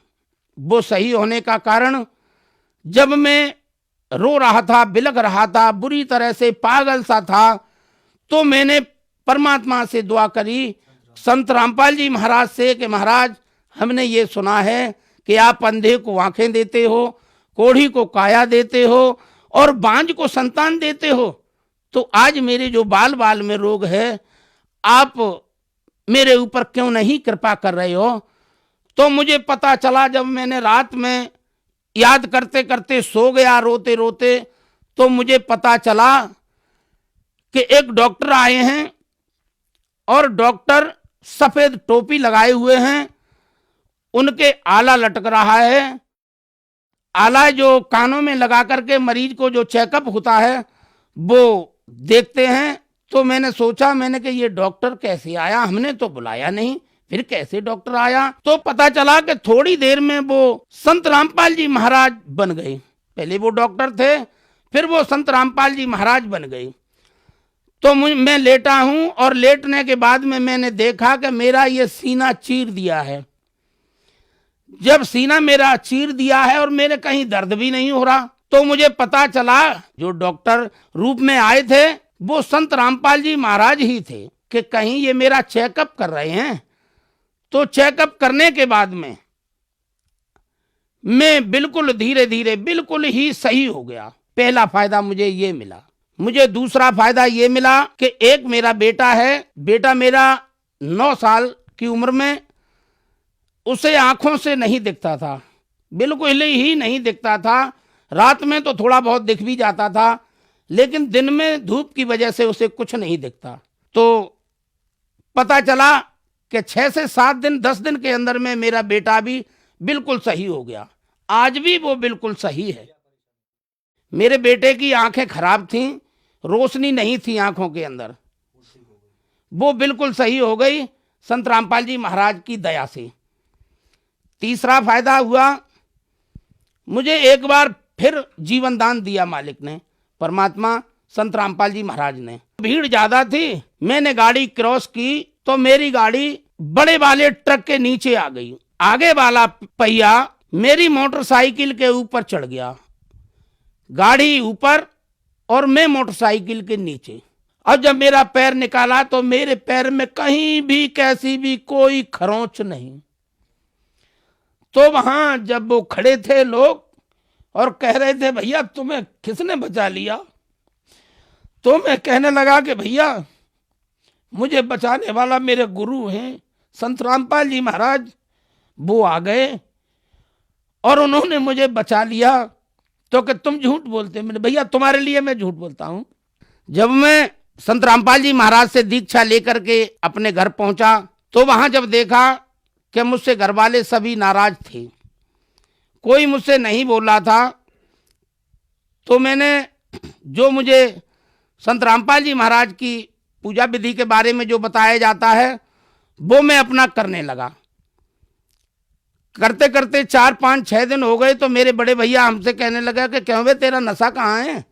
G: वो सही होने का कारण, जब मैं रो रहा था, बिलख रहा था, बुरी तरह से पागल सा था, तो मैंने परमात्मा से दुआ करी, संत रामपाल जी महाराज से, कि महाराज हमने ये सुना है कि आप अंधे को आंखें देते हो, कोढ़ी को काया देते हो और बांझ को संतान देते हो, तो आज मेरे जो बाल बाल में रोग है, आप मेरे ऊपर क्यों नहीं कृपा कर रहे हो। तो मुझे पता चला, जब मैंने रात में याद करते करते सो गया रोते रोते, तो मुझे पता चला कि एक डॉक्टर आए हैं और डॉक्टर सफेद टोपी लगाए हुए हैं, उनके आला लटक रहा है। आला जो कानों में लगा करके मरीज को जो चेकअप होता है वो देखते हैं। तो मैंने सोचा, मैंने कि ये डॉक्टर कैसे आया, हमने तो बुलाया नहीं, फिर कैसे डॉक्टर आया। तो पता चला कि थोड़ी देर में वो संत रामपाल जी महाराज बन गए। पहले वो डॉक्टर थे, फिर वो संत रामपाल जी महाराज बन गए। तो मैं लेटा हूं और लेटने के बाद में मैंने देखा कि मेरा ये सीना चीर दिया है। जब सीना मेरा चीर दिया है और मेरे कहीं दर्द भी नहीं हो रहा, तो मुझे पता चला जो डॉक्टर रूप में आए थे वो संत रामपाल जी महाराज ही थे, कि कहीं ये मेरा चेकअप कर रहे हैं। तो चेकअप करने के बाद में मैं बिल्कुल धीरे धीरे बिल्कुल ही सही हो गया। पहला फायदा मुझे ये मिला। मुझे दूसरा फायदा ये मिला कि एक मेरा बेटा है, बेटा मेरा 9 साल की उम्र में, उसे आंखों से नहीं दिखता था, बिल्कुल ही नहीं दिखता था। रात में तो थोड़ा बहुत दिख भी जाता था, लेकिन दिन में धूप की वजह से उसे कुछ नहीं दिखता। तो पता चला कि 6 से 7 दिन 10 दिन के अंदर में मेरा बेटा भी बिल्कुल सही हो गया। आज भी वो बिल्कुल सही है। मेरे बेटे की आंखें खराब थीं, रोशनी नहीं थी आंखों के अंदर, वो बिल्कुल सही हो गई संत रामपाल जी महाराज की दया से। तीसरा फायदा हुआ, मुझे एक बार फिर जीवन दान दिया मालिक ने, परमात्मा संत रामपाल जी महाराज ने। भीड़ ज्यादा थी, मैंने गाड़ी क्रॉस की तो मेरी गाड़ी बड़े वाले ट्रक के नीचे आ गई। आगे वाला पहिया मेरी मोटरसाइकिल के ऊपर चढ़ गया, गाड़ी ऊपर और मैं मोटरसाइकिल के नीचे। अब जब मेरा पैर निकाला तो मेरे पैर में कहीं भी कैसी भी कोई खरोंच नहीं। तो वहां जब वो खड़े थे लोग और कह रहे थे, भैया तुम्हें किसने बचा लिया, तो मैं कहने लगा कि भैया मुझे बचाने वाला मेरे गुरु हैं संत रामपाल जी महाराज, वो आ गए और उन्होंने मुझे बचा लिया। तो कि तुम झूठ बोलते। मैंने, भैया तुम्हारे लिए मैं झूठ बोलता हूं। जब मैं संत रामपाल जी महाराज से दीक्षा लेकर के अपने घर पहुंचा तो वहां जब देखा कि मुझसे घर वाले सभी नाराज थे, कोई मुझसे नहीं बोल रहा था, तो मैंने जो मुझे संत रामपाल जी महाराज की पूजा विधि के बारे में जो बताया जाता है वो मैं अपना करने लगा। करते करते 4, 5, 6 दिन हो गए तो मेरे बड़े भैया हमसे कहने लगा कि क्यों बे तेरा नशा कहाँ है,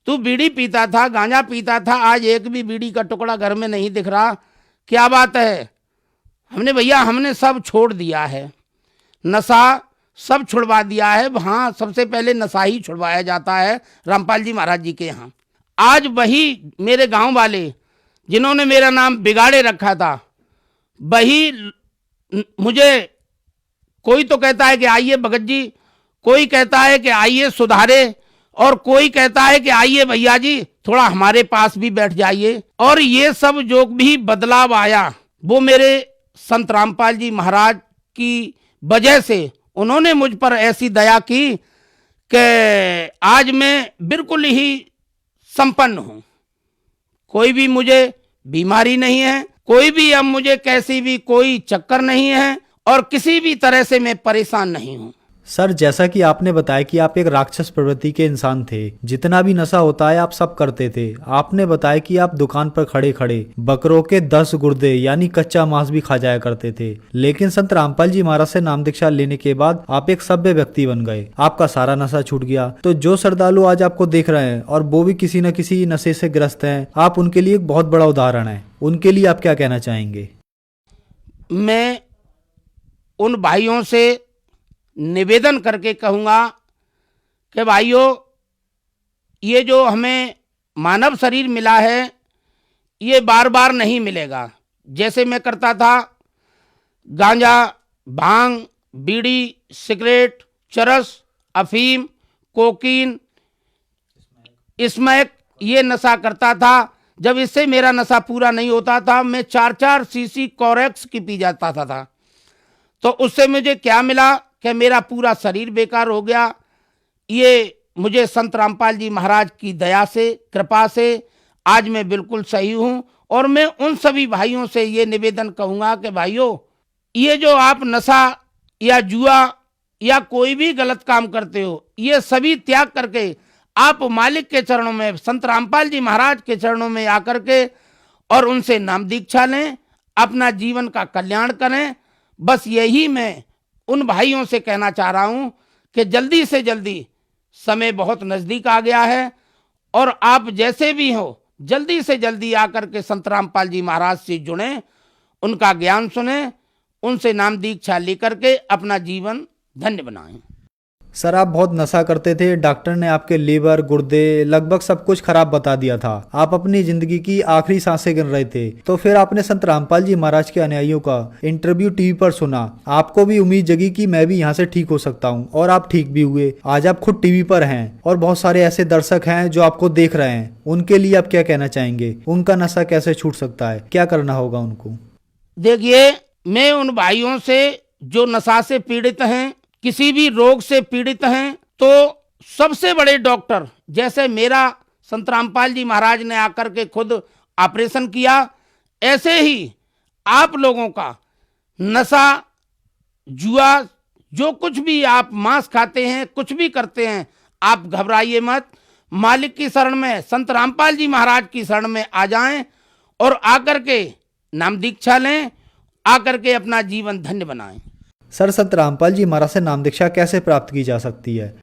G: तू बीड़ी पीता था, गांजा पीता था, आज एक भी बीड़ी का टुकड़ा घर में नहीं दिख रहा, क्या बात है। हमने भैया हमने सब छोड़ दिया है, नशा सब छुड़वा दिया है। हाँ, सबसे पहले नशा ही छुड़वाया जाता है रामपाल जी महाराज जी के यहाँ। आज वही मेरे गांव वाले जिन्होंने मेरा नाम बिगाड़े रखा था, वही मुझे, कोई तो कहता है कि आइए भगत जी, कोई कहता है कि आइए सुधारे, और कोई कहता है कि आइए भैया जी थोड़ा हमारे पास भी बैठ जाइए। और ये सब जो भी बदलाव आया वो मेरे संत रामपाल जी महाराज की वजह से, उन्होंने मुझ पर ऐसी दया की कि आज मैं बिल्कुल ही संपन्न हूं। कोई भी मुझे बीमारी नहीं है, कोई भी अब मुझे कैसी भी कोई चक्कर नहीं है, और किसी भी तरह से मैं परेशान नहीं हूं।
F: सर, जैसा कि आपने बताया कि आप एक राक्षस प्रवृत्ति के इंसान थे, जितना भी नशा होता है आप सब करते थे। आपने बताया कि आप दुकान पर खड़े खड़े बकरों के 10 गुर्दे यानी कच्चा मांस भी खा जाया करते थे। लेकिन संत रामपाल जी महाराज से नाम दीक्षा लेने के बाद आप एक सभ्य व्यक्ति बन गए, आपका सारा नशा छूट गया। तो जो श्रद्धालु आज आपको देख रहे हैं और वो भी किसी न किसी नशे से ग्रस्त हैं, आप उनके लिए एक बहुत बड़ा उदाहरण है। उनके लिए आप क्या कहना चाहेंगे?
G: मैं उन भाइयों से निवेदन करके कहूँगा कि भाइयों, ये जो हमें मानव शरीर मिला है ये बार बार नहीं मिलेगा। जैसे मैं करता था गांजा, भांग, बीड़ी, सिगरेट, चरस, अफीम, कोकीन, स्मैक, ये नशा करता था। जब इससे मेरा नशा पूरा नहीं होता था, मैं 4-4 सीसी कोरेक्स की पी जाता था। तो उससे मुझे क्या मिला कि मेरा पूरा शरीर बेकार हो गया। ये मुझे संत रामपाल जी महाराज की दया से, कृपा से आज मैं बिल्कुल सही हूं। और मैं उन सभी भाइयों से ये निवेदन कहूँगा कि भाइयों, ये जो आप नशा या जुआ या कोई भी गलत काम करते हो, ये सभी त्याग करके आप मालिक के चरणों में, संत रामपाल जी महाराज के चरणों में आकर के और उनसे नाम दीक्षा लें, अपना जीवन का कल्याण करें। बस यही मैं उन भाइयों से कहना चाह रहा हूं कि जल्दी से जल्दी, समय बहुत नजदीक आ गया है, और आप जैसे भी हो जल्दी से जल्दी आकर के संत रामपाल जी महाराज से जुड़ें, उनका ज्ञान सुने, उनसे नाम दीक्षा लेकर के अपना जीवन धन्य बनाएं।
F: सर, आप बहुत नशा करते थे, डॉक्टर ने आपके लीवर, गुर्दे, लगभग सब कुछ खराब बता दिया था। आप अपनी जिंदगी की आखिरी सांसें गिन रहे थे। तो फिर आपने संत रामपाल जी महाराज के अनुयायियों का इंटरव्यू टीवी पर सुना। आपको भी उम्मीद जगी कि मैं भी यहाँ से ठीक हो सकता हूँ, और आप ठीक भी हुए। आज आप खुद टीवी पर हैं और बहुत सारे ऐसे दर्शक हैं जो आपको देख रहे हैं। उनके लिए आप क्या कहना चाहेंगे? उनका नशा कैसे छूट सकता है? क्या करना होगा उनको?
G: देखिए, मैं उन भाइयों से जो नशा से पीड़ित हैं, किसी भी रोग से पीड़ित हैं, तो सबसे बड़े डॉक्टर जैसे मेरा संत रामपाल जी महाराज ने आकर के खुद ऑपरेशन किया, ऐसे ही आप लोगों का नशा, जुआ, जो कुछ भी आप मांस खाते हैं, कुछ भी करते हैं, आप घबराइए मत। मालिक की शरण में, संत रामपाल जी महाराज की शरण में आ जाएं और आकर के नाम दीक्षा लें, आकर के अपना जीवन धन्य बनाएं।
F: सर, संत रामपाल जी महाराज से नाम दीक्षा कैसे प्राप्त की जा सकती है?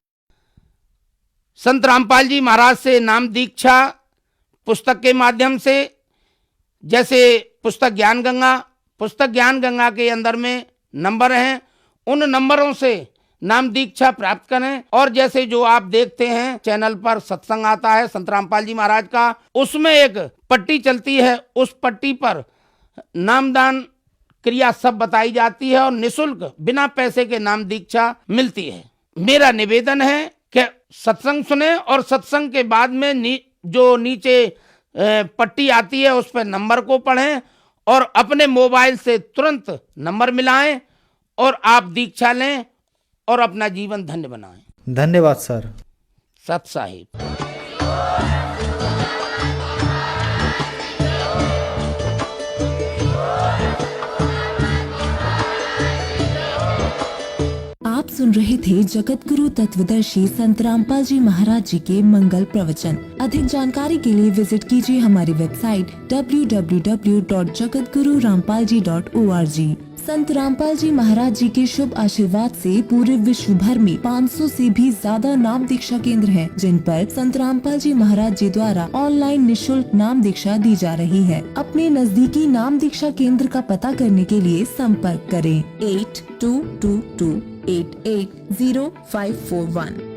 G: संत रामपाल जी महाराज से नाम दीक्षा पुस्तक के माध्यम से, जैसे पुस्तक ज्ञान गंगा के अंदर में नंबर हैं, उन नंबरों से नाम दीक्षा प्राप्त करें। और जैसे जो आप देखते हैं चैनल पर सत्संग आता है संत रामपाल जी महाराज का, उसमें एक पट्टी चलती है, उस पट्टी पर नामदान क्रिया सब बताई जाती है और निःशुल्क बिना पैसे के नाम दीक्षा मिलती है। मेरा निवेदन है कि सत्संग सुने और सत्संग के बाद में जो नीचे पट्टी आती है उस पर नंबर को पढ़ें और अपने मोबाइल से तुरंत नंबर मिलाएं और आप दीक्षा लें और अपना जीवन धन्य बनाएं।
F: धन्यवाद सर।
G: सत साहिब।
H: आप सुन रहे थे जगत गुरु तत्वदर्शी संत रामपाल जी महाराज जी के मंगल प्रवचन। अधिक जानकारी के लिए विजिट कीजिए हमारी वेबसाइट www.jagatgururampalji.org। संत रामपाल जी महाराज जी के शुभ आशीर्वाद से पूरे विश्व भर में 500 से भी ज्यादा नाम दीक्षा केंद्र हैं, जिन पर संत रामपाल जी महाराज जी द्वारा ऑनलाइन निशुल्क नाम दीक्षा दी जा रही है। अपने नजदीकी नाम दीक्षा केंद्र का पता करने के लिए संपर्क करें 8222880541।